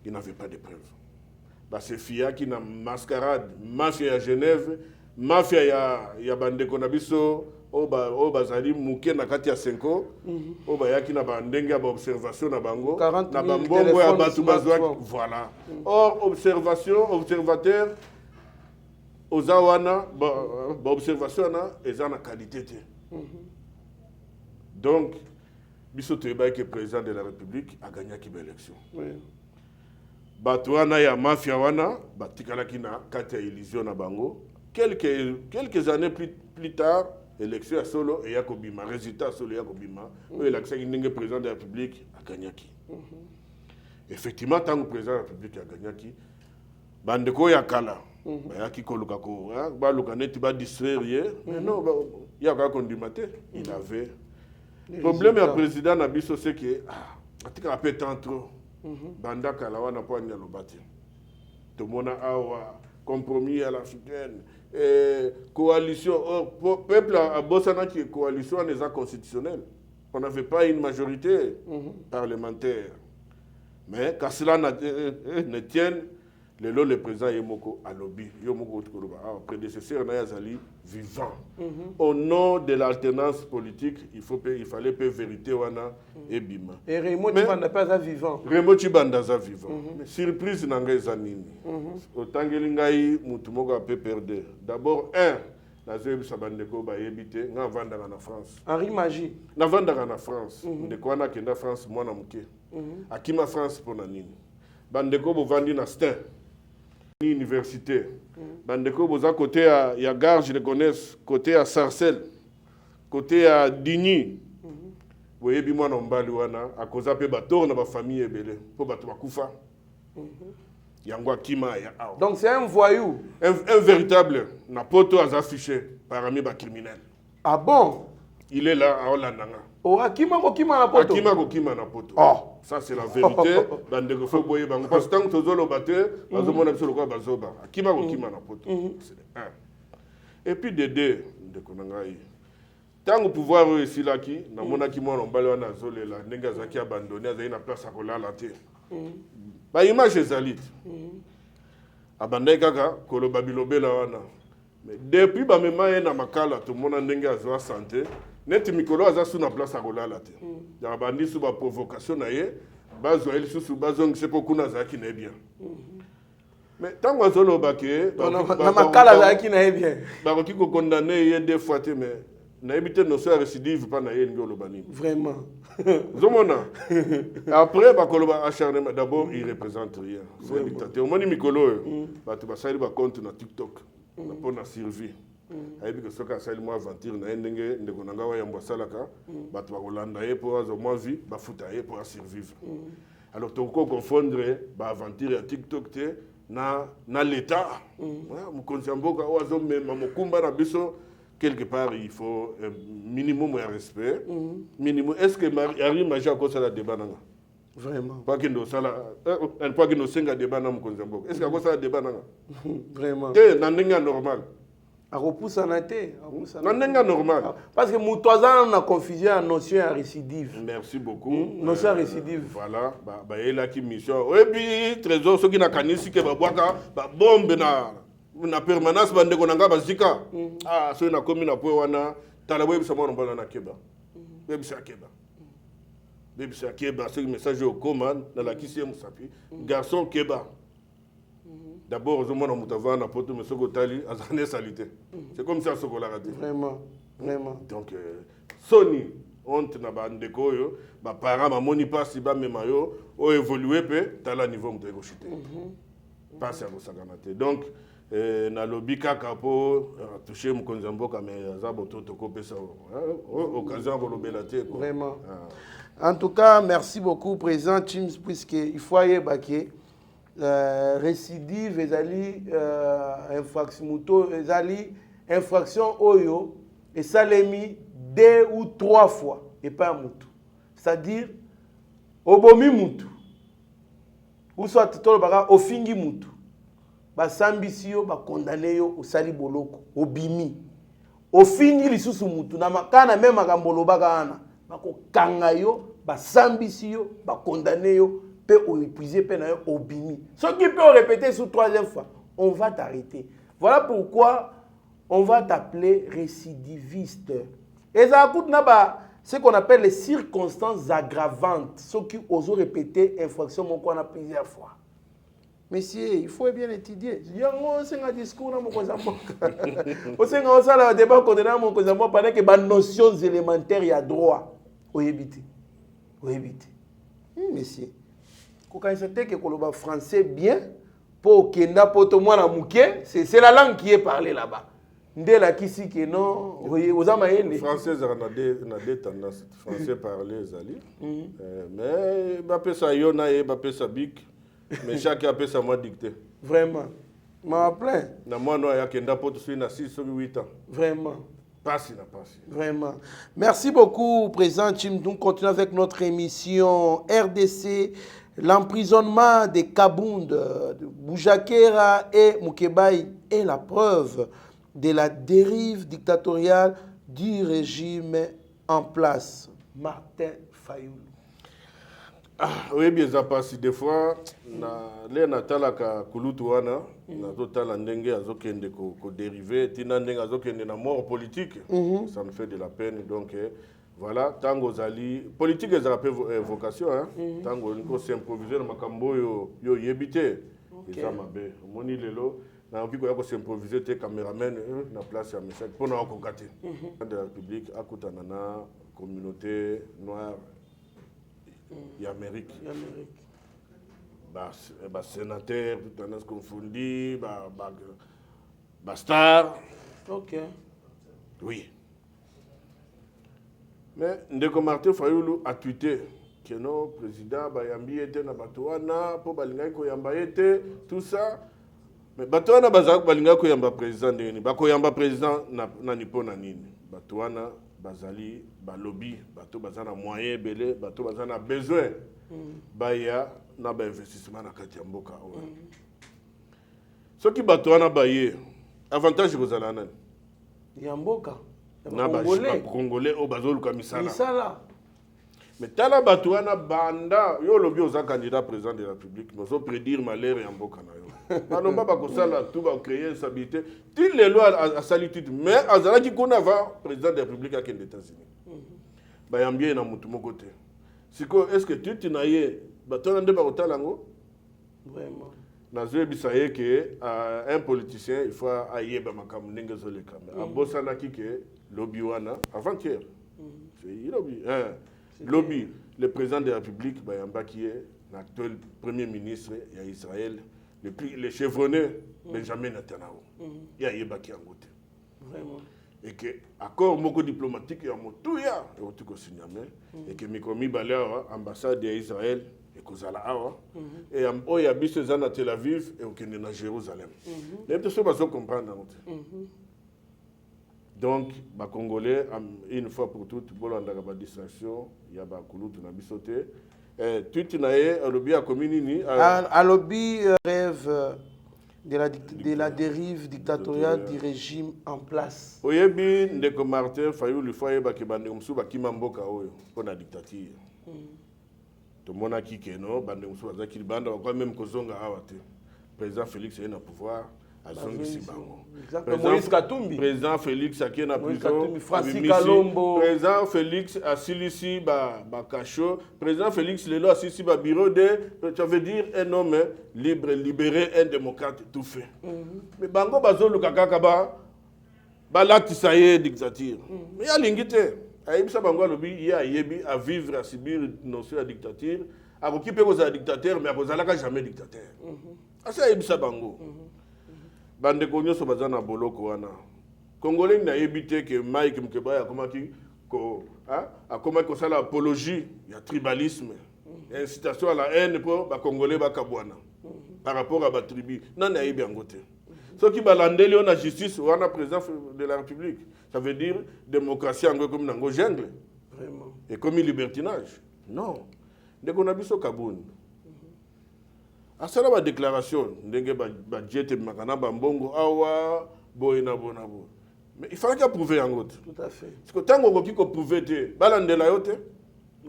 il n'avait pas de preuves ba se fia qui na mascarade mafia à Genève mafia ya bandeko na biso o bazali muke na kati ya senko o ba yaki na bandenge ya observation na bango na bambongo ya batu bazwa voilà or observateur Ozawana, observation na qualité. Donc, biso toyeba que le président de la République a gagné l'élection. Batouana ya mafia wana, batikalaki na kati ya illusion na bango. Quelques années plus tard, l'élection a solo et yakobima, résultat solo yakobima. L'élection le président de la République a gagné. Effectivement, tant que le président de la République a gagné, bandeko ya kala. Bayaki koluka ko ba luka neti ba distraire mais non ya ka kondimate il avait problème ya président na biso c'est que atika apétant trop banda kala wana po nya lobati to mona awa compromis à l'africaine coalition peuple a bossana qui coalition des actes constitutionnels on n'avait pas une majorité parlementaire mais quand cela ne tienne le président Yemoko a lobby, Yemoko prédécesseur Nayazali vivant. Au nom de l'alternance politique, il fallait peu vérité wana et bima. Et Raymond Chibanda pas vivant. Raymond Chibanda vivant. Surprise nanga zanini. Autant que lingai mutumoko a peu perdu. D'abord la zeb sabandeko ba yebite nga vandanga na France. Henri Magie. Na vandanga na France. Ndeko wana kenda France mwana muke. Akima France pona nini. Bandeko bo vandi na Stein. Université. Bandeko boza côté ya Gare, je le connais, côté à Sarcelles, côté à Digny. Vous voyez bien na mbali wana akoza pe bator na ba famille ebele po bato bakufa. Yangwa kima ya awa. Donc c'est un voyou, un véritable na poto az affiché parmi ba criminels. Ah bon? Il est là à Olandanga. Oh, Akima Kokima na poto. Akima Kokima na poto. Oh. Ça c'est la vérité. Bandeko fo boye bango parce que tant que tozolo batte, bazomona biso lokwa bazoba. Akima Kokima na poto. C'est un. Et puis de deux ndeko nangai. Tant que pouvoir ici là qui na mona ki mona mbali wana zolela ndenge azaki abandonné azali na place à kolala te. Ba image ezalit. Abandai kaka koloba bilobela wana. Mais depuis bamema ye na makala to mona ndenge azwa santé net mikolo aza sous na place à kolala te ya bandi sous ba provocation na ye bazwa ele sous bazong c'est pour kuna za ki na bien mais tango azolo baké na makala za ki na bien ba ko ko condamner ye deux fois te mais na éviter no so récidive pas na ye ngolo bani vraiment zomona après ba koloba acharnement d'abord il représente rien c'est un dictateur moni mikolo ba to ba sali ba compte na TikTok pour na survie ayebi que soka sali mo aventure na ndenge ndeko nanga wa yambo salaka bato ba kolanda ye pour azo mo vie ba futa ye pour survivre alors to ko confondre ba aventure ya TikTok te na l'état mo konsamboka o azo mema mokumba na biso quelque part il faut un minimum de respect minimum est-ce que Marie Maja a cause la débat nanga vraiment pas que nous sala pas que nous senga débat na mokonzamboka est-ce que a cause la débat nanga vraiment te na ndenge normal a repoussa na te na ndenge normal parce que mutoza na confusion la notion à récidive merci beaucoup notion à récidive voilà ba ela ki mission et puis trésor ceux qui na kanisi ke ba bwaka ba bombe na permanence bande ko nanga bazika so na komi na po wana tala webi sama mbala na keba webi sa keba ce message au commande dans la kisi musapi garçon keba d'abord je mona mutava na poto mais soko tali azane salité c'est comme ça soko la raté vraiment donc Sony honte na bande ko yo ba parents ba moni pas si ba memayo o évoluer pe tala niveau muteko chuter pas ça ko saganate donc na lobby kaka po toucher mokonzamboka mais za boto to kopesa occasion ko lobela te ko vraiment en tout cas merci beaucoup président Chims puisque il faut y baquer récidive ezali infraction moto ezali infraction oyo et salemi 2 ou 3 fois et pas mutu c'est-à-dire obomi mutu ou soit tolo baka ofingi mutu basambisi yo bakondane yo osali boloko obimi ofingi lisusu mutu na makana même makambo lobaka ana bakokanga yo basambisi yo bakondane yo pe oépuiser pe na yo obimi soki pe répéter sous 3e fois on va t'arrêter voilà pourquoi on va t'appeler récidiviste et ça coûte na ba ce qu'on appelle les circonstances aggravantes ceux qui osent répéter infraction moko na plusieurs fois. Monsieur, il faut bien étudier. Il y a un discours dans mon Kozamboka. Aussi, on a un débat contre mon Kozamboka pendant que les notions élémentaires, il y a droit. Au éviter. Monsieur, quand il s'était que le français bien, pour que n'importe moi na mouké, c'est la langue qui est parlée là-bas. Ndé la kisi que non, aux amaïnes. Français, on a des tendances. Français parler, Zali. Mais, Bappé sa yona et Bappé sa bic. Mais chacun a sa moi dicté. Vraiment. M'a plein. Na moi no ya kenda poto sur na 6 ou 8 ans. Vraiment. Pas. Vraiment. Merci beaucoup président Chim. Nous continuons avec notre émission RDC, l'emprisonnement des Kabound, de Boujakera et Moukebaï est la preuve de la dérive dictatoriale du régime en place. Martin Fayoulou. Oui, bien ça passe des fois na talaka kulutu wana na totala ndenge azokende ko dériver tina ndenge azokende na mort politique ça me fait de la peine donc voilà tango zali politique ez rappelle vocation hein tango nko s'improviser na makambo yo yebité eza mabe moni lelo na okiko ya ko s'improviser te cameraman na place ya message pona ko gâter de la République akutana na communauté noire et Amérique. Sénateur, tout le monde confondu, star. Ok. Oui. Mais Ndeko Martin Fayoulou a tweeté que non, président Bayambi était na Batouana, pour Balinga Koyamba était, tout ça. Mais Batouana Bazak Balinga Koyamba président de Nini. Bakoyamba président na Nipona Nini. Batouana. Bazali, lobby, bateau bazana moyen belé, bateau bazana besoin, baya na ba investissement na kati ya mboka. Ce qui bateau na baye, avantage vous allez nan. Ya mboka. Na ba Congolais au bazolu kamisala. Misala. Mais tala batouana banda yo lobi oza candidat président de la République nous allons prédire malheur et mboka na yo balomba bakosala tout ba créer instabilité toutes les lois à solitude mais azalaki kuna va président de la République à des États-Unis ba yambie na mutu moko te siko est-ce que tu na ye batona nde ba kotalango Vraiment. nazo bisaye que un politicien il faut ayeba makambo ndenge zo leka abosana kike lobby wana avant-hier c'est lobby lobby le président de la République bayamba qui est l'actuel premier ministre d'Israël le chevronné Benjamin Netanyahu ya yeba ki angote Vraiment. et que accord moko diplomatique ya motuya et otuko signamé et que mikomi balera ambassade d'Israël et kozala awa et oya biso za na Tel Aviv et okende na Jérusalem les personnes bazo comprendre angote donc les Congolais une fois pour toutes bolanda ba distraction ya ba kulutu na bisote tout naé alobi a communini alobi rêve de la dérive dictatoriale du régime en place. Oyebi ndeko Martin Fayulu foye ba ke bande musu ba kimamboka oyo pona dictature to mona kike no bande musu za kilibanda kwa même kozonga awate président Félix est na pouvoir azongi bango Moïse Katumbi président Félix a na prison Francis Kalombo président Félix a silisi ba cacho président Félix lelo a silisi ba bureau de ça veut dire un homme libre libéré un démocrate tout fait mais bango bazolu kaka ba latisa ye dictature mais ya lingite ayebisa bango alobi ya yebi à vivre à subir notion de dictature a occupé aux dictateurs mais akozalaka jamais dictateur asa ayebisa bango bande ko nyoso bazana boloko wana congolais na yebite que Mike Mkeba akomaki ko akomaki ko sala apologie ya tribalisme incitation à la haine pour ba congolais ba kabwana par rapport à ba tribu non na yebi angote ce qui balandeli on a justice wana président de la République ça veut dire démocratie ango comme nango jungle vraiment et comme libertinage non ndeko na biso kabuni asala ba déclaration ndenge ba jete makana ba mbongo awa boyina bonabo mais il fallait prouver en route tout à fait parce que tango ko kiko prouver te balandela yote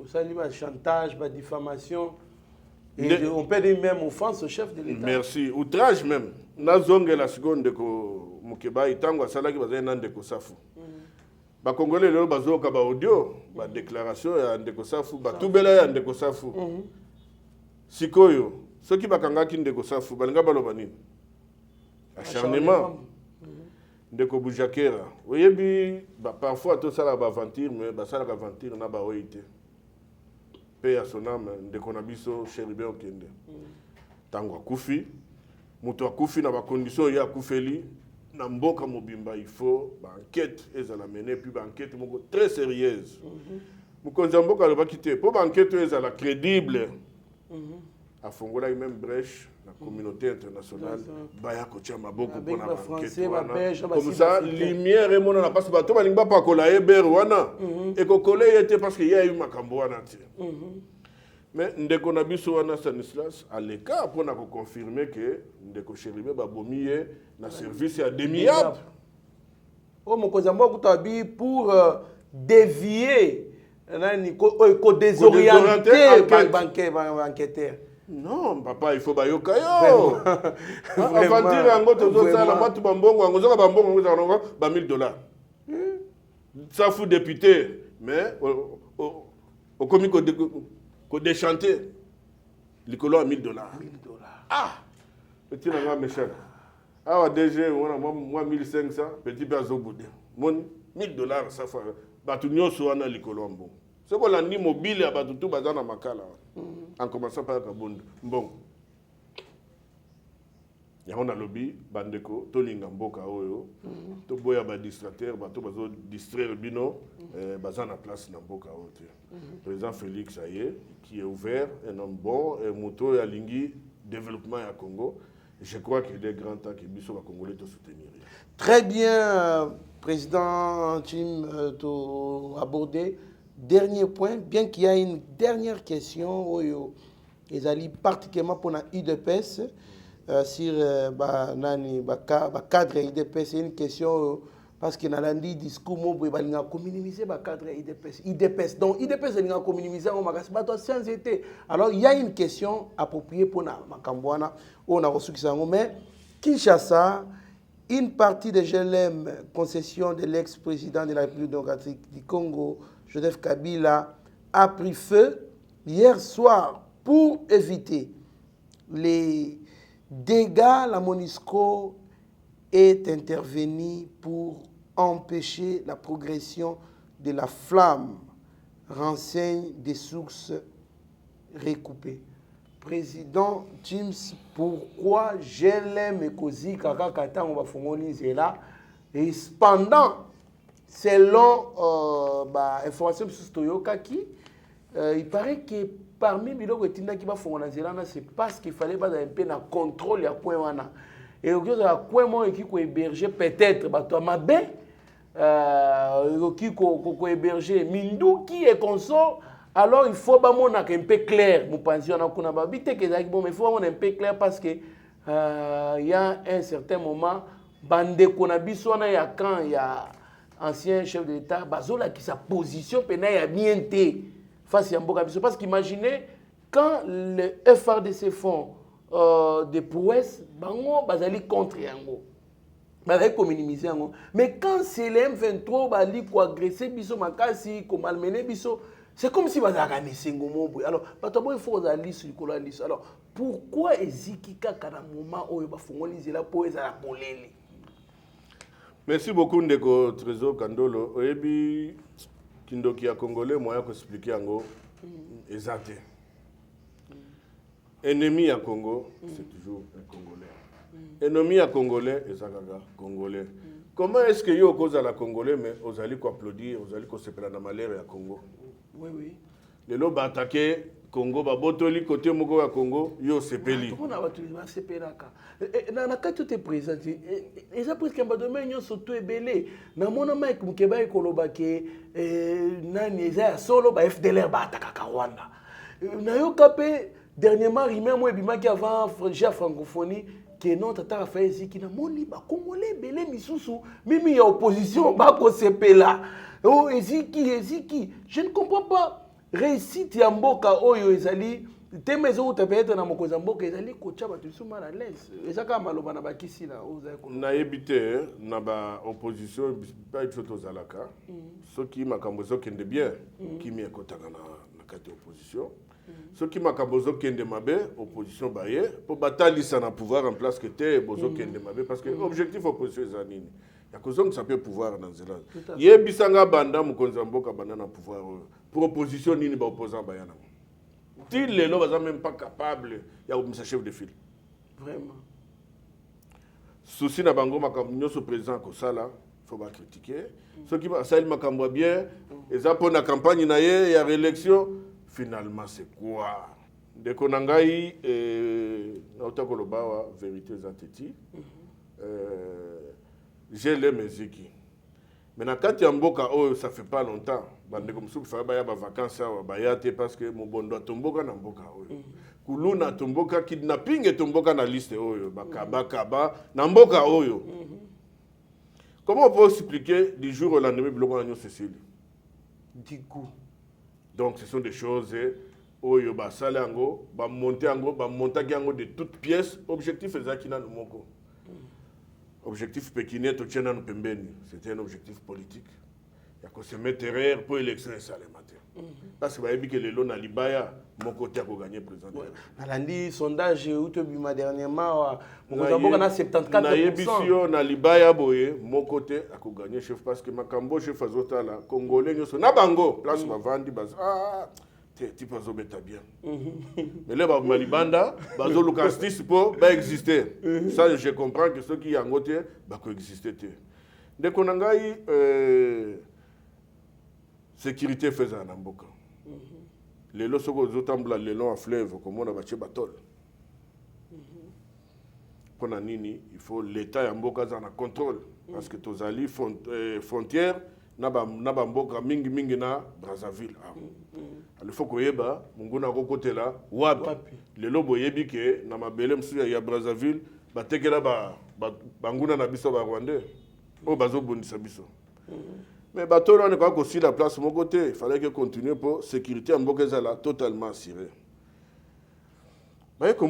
ça dit ba chantage ba diffamation et on peut dire même offense au chef de l'État merci outrage même na zongela seconde ko Mukeba itango asala ki bazana ndeko safu ba congolais lelo bazoka ba audio ba déclaration ya ndeko safu ba tubela ya ndeko safu sikoyo ceux qui bakangaki ndeko safu balinga baloba nini acharnement ndeko bujakera oyebi parfois to sala ba aventure mais ba sala ka aventure na ba oité paix à son âme ndeko na biso Chérubin Okende tango akufi muto akufi na ba condition ya akufeli na mboka mobimba il faut ba enquête ezala mener puis ba enquête moko très sérieuse mukonza mboka loba kité pour ba enquête ezala crédible afongola même brèche la communauté internationale baya kotia maboko pona enquête comme ça lumière et mona na passe bato balingba pa kola eber wana et ko kolé était parce qu'il y a eu makambo wana ti mais ndeko na biso wana Stanislas à l'écart pona ko confirmer que ndeko Chérubin babomiye na service ya demi-ap o mokonza mboka tabi pour dévier nani ko désorienter banqueteur. Non, papa, il faut bayoka yo. Avant dire en gros tout ça, la matu bambongo, en gros bambongo, ba $1000. Ça fout député, mais au commis qu'on déchanté, l'écolo a $1000. $1000. Ah, petit nanga méchant. Ah, DG, moi 1500, petit bazo boudé. Mon $1000, ça fait. Batu nyoso wana l'écolo ambo. C'est qu'on a ni mobile à batu tout bazana makala. En commençant par Kabound. Bon. Il y a un lobby, Bandeko, Tolinga Mboka Oyo, Toboya ba distracteur, bato bazo distraire bino, bazan à place na Mboka Oyo. Président Félix Aye, qui est ouvert, un homme bon, et Mouto et Alingui, développement à Congo. Je crois qu'il est grand temps que Bisso va Congolais te soutenir. Très bien, Président Tim, abordé. Dernier point, bien qu'il y ait une dernière question, ils allaient particulièrement pour la UDPS, sur le cadre UDPS, c'est une question parce que nalandi discours mo boye balinga ko minimiser ba cadre IDPS donc IDPS linga ko minimiser ngo makasi bato sans été. Alors il y a une question appropriée pour na makambo wana on a reçu ça mais Kinshasa, une partie de GLM concession de l'ex-président de la République démocratique du Congo Joseph Kabila a pris feu hier soir pour éviter les dégâts. La MONUSCO est intervenu pour empêcher la progression de la flamme, renseigne des sources recoupées. Président James, pourquoi GLM et Kozi Kakakata on va fongoliser là et cependant selon information sur Toyokaki il paraît que parmi les gens qui va fongoliser là c'est parce qu'il fallait pas un peu de contrôle ya point wana. Et au lieu de la quoi qui ko héberger peut-être bato mabe qui ko héberger mindu qui est consort. Alors il faut un peu clair mon pension na kuna ba bité que bon mais il faut un peu clair parce que il y a un certain moment bande kona biso na ya quand il y a ancien chef de l'État bazola qui sa position pena ya bien té face à mboka biso parce qu'imaginez quand le FRDC font des prouesses bango bazali contre yango bazali ko minimiser yango mais quand c'est le M23 bali ko agresser biso makasi ko malmener biso. C'est comme si vous avez gagné Sengomo. Alors, il faut que vous ayez alors, pourquoi Eziki Kaka dans le moment où vous avez la poésie à la polélé? Merci beaucoup, Ndeko Trésor Kandolo. Oyebi Kindoki a Congolais, moi, je expliquer en exact. Ennemi à Congo, c'est toujours un Congolais. Ennemi à Congolais, Ezakaga, Congolais. Comment est-ce que vous cause à la Congolais, mais vous allez applaudir, vous allez se prendre la malheur à Congo? Oui, oui. Les lots attaqué Congo, Botoli, côté Mogo à Congo, yo sepeli. On a sepeli. Na quand tu es présent, ils ont presque un domaine, ils sont tous ébélés. Na mon ami qui Mukeba et Kolobake, nani eza solo ba FDLR ba attaquer Rwanda. Na yo capé dernièrement rimé moi bima qui avant frangé francophonie que non tata Raphaël Ziki na moni ba Congolais belé misusu mimi ya opposition ba ko sepela. Oh, Eziki, je ne comprends pas. Réussite ya mboka oyo ezali te maison te peut-être na mokoza mboka ezali kocha ba tusu mal à l'aise. Ezaka maloba na bakisi na oza ko. Na yebite na ba opposition ba ipsoto zalaka. Ceux qui makambo zokende bien, qui mi ekotaka na kati opposition. Ceux qui makambo zokende mabe, opposition baye pour batalisa na pouvoir en place que te bozo kende mabe parce que objectif opposition ezanini. Il y a que ça peut pouvoir dans Zélande. Il y a bisanga banda mukonza mboka banda na pouvoir pour opposition nini ba opposant bayana. Ti les lots sont même pas capables il y a un chef de file. Vraiment. Souci na bango makambo so président ko sala, faut pas critiquer. Ceux qui va sali makambo bien, et ça pour la campagne na ye, il y a réélection, finalement c'est quoi? De konangai na utakoloba vérité zateti. J'ai les musiques. Mais quand tu as mboka ça fait pas longtemps. Bande comme ça, il faut avoir des vacances parce que mon bon doit tomboka na mboka kuluna tomboka kidnapping et tomboka na liste bakaba na mboka oyo. Comment on peut expliquer du jour au lendemain bloquant l'Union Cécile? Du coup. Donc ce sont des choses oyo ba salango, ba monter ango, ba monter ango de toutes pièces. Objectif ezakina no moko. Objectif pékinais, c'était un objectif politique. Il y a que se mettre derrière pour l'élection et ça les matin. Parce que les lots Libaya, mon côté a gagné président. Nalandi sondage Outobima dernièrement, mon côté a 74%. Na Libaya boye, mon côté a gagné chef parce que Makambo chef azota la Congolais nyoso na bango place ma vandi bas tu peux obéir bien. Mais là, Malibanda, Bazo Lucastis pour exister. Ça, je comprends que ceux qui y ont côté, bah coexister. Dès qu'on a sécurité faisant en Amboka. Les lots sont les longs à fleuve, comme on a battu batol. Qu'on a nini, il faut l'État en Amboka en contrôle. Parce que tous alliés frontières, naba mboka mingi na Brazzaville. Il faut que yeba munguna ko côté là wapi le lobo yebi ke na mabele msu ya Brazzaville batekela banguna na biso ba Rwandais Oh, bazo bonisa biso. Mais bateau là, on est pas aussi la place mon côté. Il fallait que continuer pour sécurité en Bokezala totalement assurée. Bah qu'on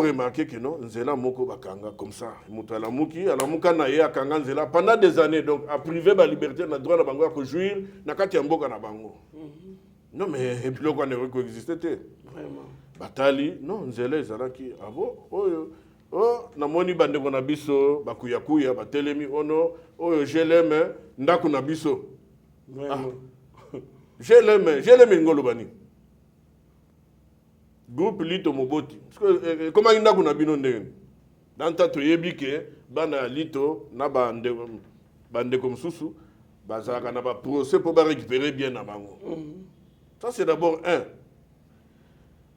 remarqué que non, Nzela moko bakanga comme ça. Mutala muki, ala muka na ye akanga Nzela pendant des années donc à priver la liberté na droit na bango à jouir na kati ya mboka na bango. Non mais et puis on ne coexistait. Vraiment. Batali non Nzela ezalaki avo oyo oh na moni bande ko na biso bakuya batelemi ono oyo je l'aime ndako na biso. Vraiment. Je l'aime ngolo bani. Groupe Lito Moboti. Comment il n'a pas bino ndenge? Dans ta toyebike bana Lito na bande comme Soussou, bazaka na ba procès pour récupérer bien na bango. Ça c'est d'abord un.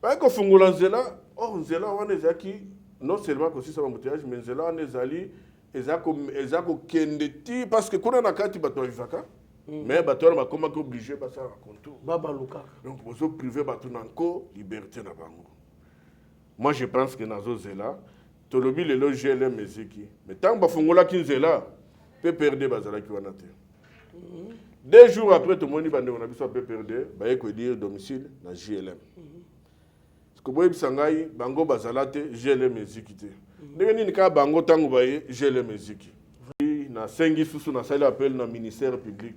Parce que fungula Nzela, Nzela wana ezaki non seulement aussi ça embouteillage mais Nzela wana ezali ezako kendeti parce que kuna na kati bato vivaka. Mais bato wana bakoma ko obligé basa raconto. Baba Luka. Donc bozo privé bato nanko liberté na bango. Moi je pense que nazo Zela tolobi lelo GLM eziki. Mais tant bafungola ki Nzela peut perdre bazala ki wana te. 2 jours après tout moni bande on a biso peut perdre ba yeko dire domicile na GLM. Parce que boye bisangai bango bazala te GLM eziki te. Ndenge nini ka bango tango baye GLM eziki. Na sengi susu na sali appel na ministère public.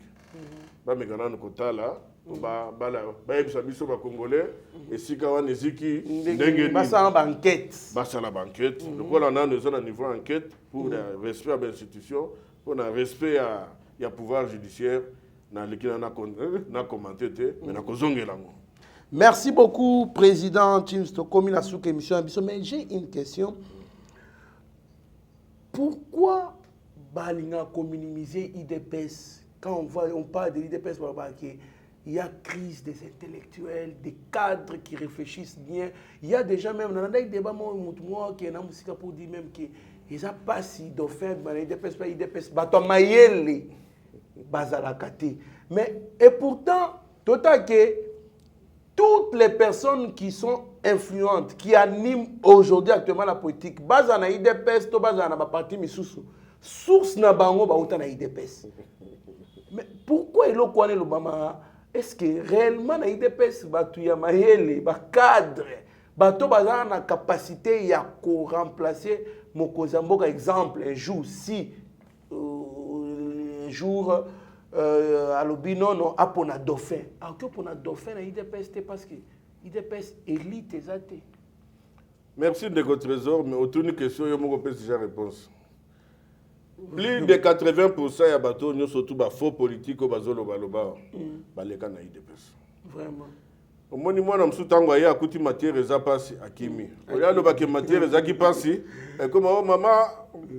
Ba megana nkotala ba yebisa biso ba congolais esika wana eziki ndenge basa ba enquête la banquette le quoi là nous on niveau enquête pour le respect à l'institution pour le respect à pouvoir judiciaire na lekina na commenter mais na kozongela ngo. Merci beaucoup président James Tokomi la sous émission mais j'ai une question. Pourquoi balinga communimiser IDPS quand on parle de l'IDPS, il y a crise des intellectuels, des cadres qui réfléchissent bien. Il y a déjà même dans les débats qui est pour dire même que ils a pas si d'offert IDPS bato mayele bazalakate. Mais et pourtant total que toutes les personnes qui sont influentes, qui animent aujourd'hui actuellement la politique, bazana IDPS to bazana ba parti misusu. Source na bango ba uta na IDPS. Mais pourquoi il a le Obama? Est-ce que réellement na IDPS batu ya mayele ba cadre bato bazana na capacité ya ko remplacer Mokozamboka exemple un jour si un jour alobino no apona dauphin. Alors que pour na dauphin na IDPS c'est parce que IDPS élite ezate. Merci de votre trésor mais autour d'une question yo moko pesi déjà réponse. Plus de 80% ya bateau nous surtout ba faux politique au bazolo baloba baleka na IDPS. Vraiment. Au moni mwana msutango ya akuti matière eza pasi akimi. Oya lo ba ke matière eza ki pasi comme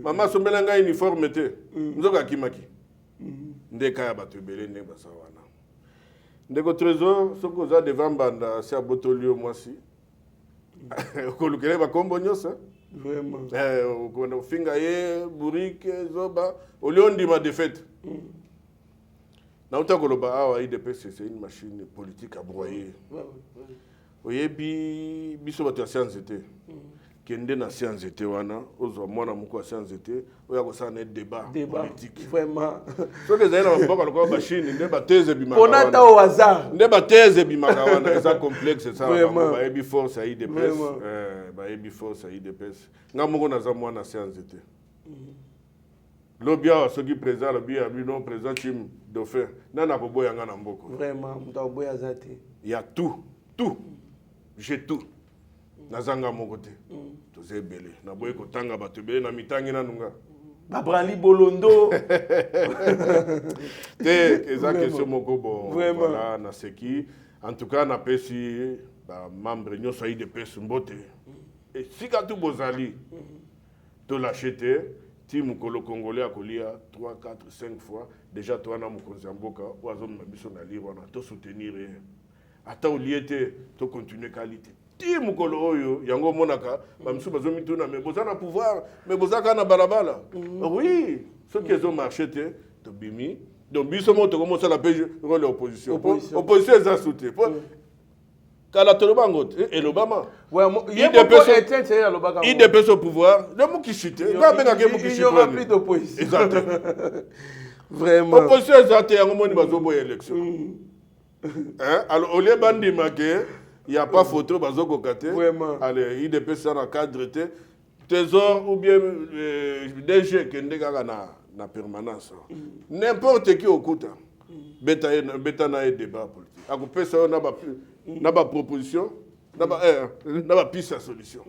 mama sombelanga uniforme te. Nzoka kimaki. Ndeka ya bateau belé ne basa wana. Ndeko trésor soko za devant banda si abotolio mwasi. Ko lukele ba kombo nyosa. Vraiment. On a fait Bourrique, Zoba, au lieu de ma défaite. C'est une machine politique à broyer. Vous voyez, biso batu science était. Kende na science était wana, ozo mwana muko science était, oya ko ça débat politique. Vraiment. So que zaina mboka lokwa machine ndeba teze bimaka. On a au hasard. Ndeba teze bimaka wana, ça complexe ça. Ba ebi force à IDPS. Ba ebi force à IDPS. Nga moko na za mwana science était. Lobia soki président lobia bino président Tim Dauphin. Nana ko boya nga na mboko. Vraiment, muta boya zate. Il y a tout. J'ai tout. Nazanga mon côté. Tout c'est belé. Na boye ko tanga bato belé na mitangi na nunga. Babrali Bolondo. Eza question moko bon. Voilà na seki. En tout cas na pesi ba membre nyoso IDPS mbote. Et si gatu bozali to l'acheter ti mukolo congolais akolia 3 4 5 fois déjà toi na mukonzi mboka oazo na biso na lire wana to soutenir. Ata oliete to continuer qualité. Ti mukolo oyo yango monaka ba msu bazo mituna mais bozana pouvoir mais bozaka na balabala. Oui, ceux qui ont marché to bimi donc biso moto commence à la paix rôle opposition. Opposition est soutenu. Kala Tolobango et l'Obama. Ouais, il dépêche au pouvoir. Le mot qui chute. Il n'y aura plus d'opposition. Exactement. Vraiment. Opposition exacte, il y a un moment où il y a élection. Alors, au lieu de il n'y a pas photo, vraiment. Allez, il dépêche ça dans le cadre de trésor ou bien DG qui est na permanence. N'importe qui au coup. Beta na débat politique. À couper ça, on n'a pas proposition, on n'a pas piste à solution.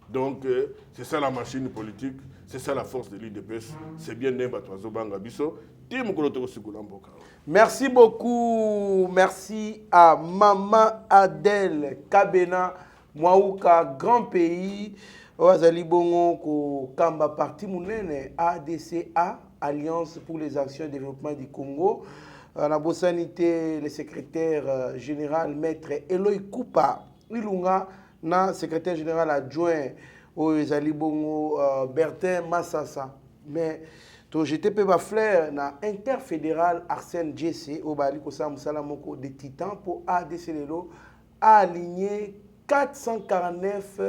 Donc, c'est ça la machine politique, c'est ça la force de l'IDPS. C'est bien né Batoazo Bangabiso. Merci beaucoup. Merci à Maman Adèle Kabena, Mwaouka, grand pays. Oazali Bongo, ko Kamba Parti Mounene, ADCA, Alliance pour les actions et développement du Congo. La Bossanité, le secrétaire général, maître Eloy Koupa, Ilunga, na secrétaire général adjoint Oazali Bongo, Bertin Massassa. Mais j'étais pas flair na interfédéral Arsène Djessé au Bali Kosa Moussalamoko de Titan pour ADC Lelo a aligné 449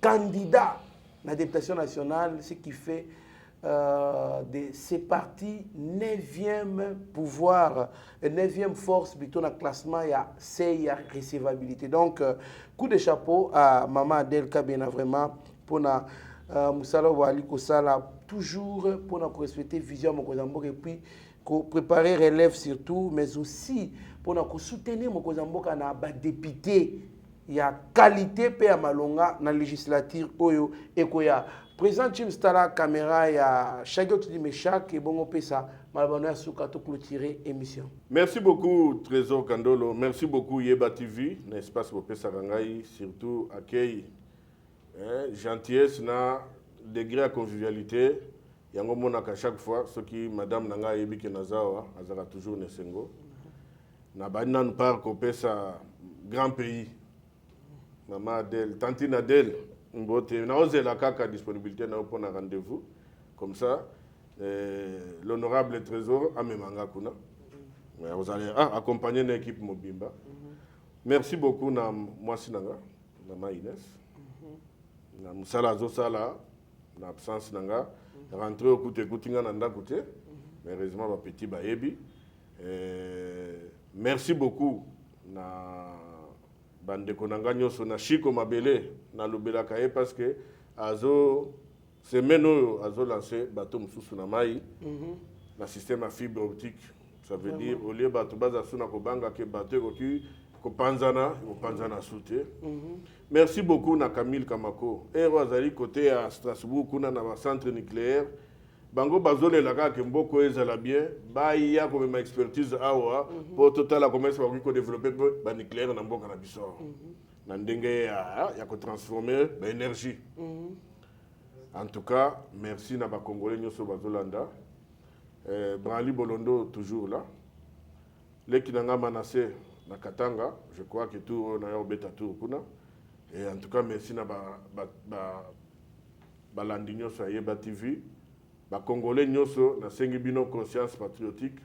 candidats à la députation nationale, ce qui fait de ces partis 9e pouvoir, 9e force plutôt dans le classement, il y a la recevabilité. Donc, coup de chapeau à Maman Adèle Kabena vraiment pour na Moussala Wali Kosala toujours pour nous respecter vision Mokozamboka et puis préparer relève surtout, mais aussi pour nous soutenir Mokozamboka na ba député. Il y a qualité pe à Malonga dans la législature Oyo et Koya. Président Jim Stala caméra il y a chaque autre dit chaque et bon pesa malbana souka to clôturer émission. Merci beaucoup Trésor Kandolo, merci beaucoup Yeba TV, l'espace pour pesa rangai surtout accueil. Gentillesse na degré à convivialité yango monaka chaque fois ce qui madame nanga yebike nazawa azara toujours nesengo na bana nous par kopesa grand pays maman Adèle tantine Adèle mbote na ozela kaka disponibilité na pour un rendez-vous comme ça l'honorable trésor amemanga kuna vous allez accompagner l'équipe Mobimba. Merci beaucoup na mwasi nanga maman Inès na musala zosala na absence nanga rentrer au côté kutinga nanda côté mais heureusement ba petit baebi merci beaucoup na bande konanga nyoso na Chiko Mabele na lobela kaye parce que azo semaine azo lancé bateau mususu na mai na système à fibre optique, ça veut dire au lieu bateau baza suna ko banga ke bateau ko panzana soute. Merci beaucoup na Camille Kamako. Et Rosalie côté à Strasbourg kuna na centre nucléaire. Bango bazole la ka ke mboko ezala bien, ba ya comme ma expertise awa pour total la commerce ko développer ba nucléaire na mboka na biso. Na ndenge ya ko transformer ba énergie. En tout cas, merci na ba congolais nyoso bazolanda. Brali Bolondo toujours là. Les qui n'ont menacé na Katanga, je crois que tout on a obéta tout kuna. Et en tout cas merci na ba landi nyoso Yeba TV, ba congolais nyoso na sengi bino conscience patriotique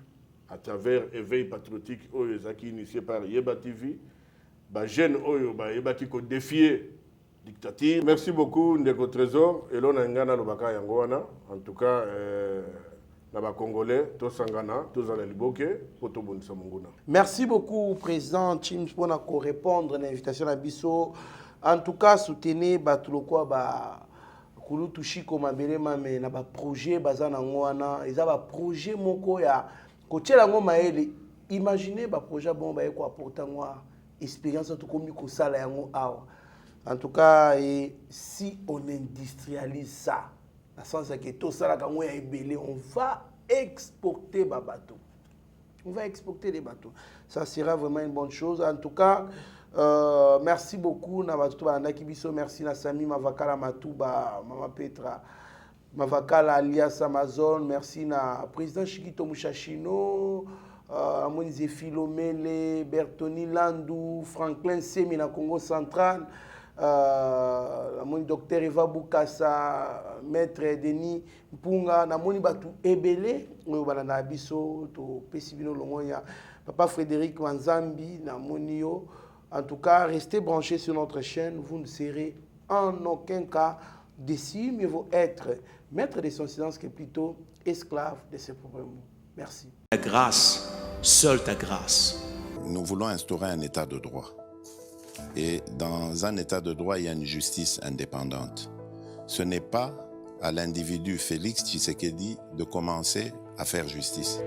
à travers éveil patriotique oyo zaki initié par Yeba TV, ba jeune oyo ba Yeba qui ko défier dictature. Merci beaucoup ndeko Trésor et l'on a ngana lobaka yango wana. En tout cas Congolais, merci beaucoup, Président Chims, pour répondre à l'invitation à Bisso. En tout cas, soutenez Batulokwa, Kulutu Chiko Mabele, mais na projet bazana ngwana, ils ont projet moko ya kochela ngoma ele. Imaginez projet bon ba ko apporter ngwa expérience tout comme ko sala yango awa. En tout cas, si on industrialise ça, dans le sens que tout ça, on va exporter des bateaux. On va exporter des bateaux. Ça sera vraiment une bonne chose. En tout cas, merci beaucoup. Merci à Sami Mavakala Matouba, Mama Petra, Mavakala alias Amazon. Merci à Président Chikito Mouchachino, Monize Philomele, Bertoni Landou, Franklin Semi na Congo Central. Mon docteur Eva Boukassa, maître Denis Mpunga, na moni batu ebele, oyo bana na biso to pesibino longoya. Papa Frédéric Wanzambi, Namonio. En tout cas, restez branchés sur notre chaîne. Vous ne serez en aucun cas déçus. Mieux vaut être maître de son silence que plutôt esclave de ses propres mots. Merci. Ta grâce, seule ta grâce. Nous voulons instaurer un état de droit. Et dans un état de droit, il y a une justice indépendante. Ce n'est pas à l'individu Félix Tshisekedi de commencer à faire justice.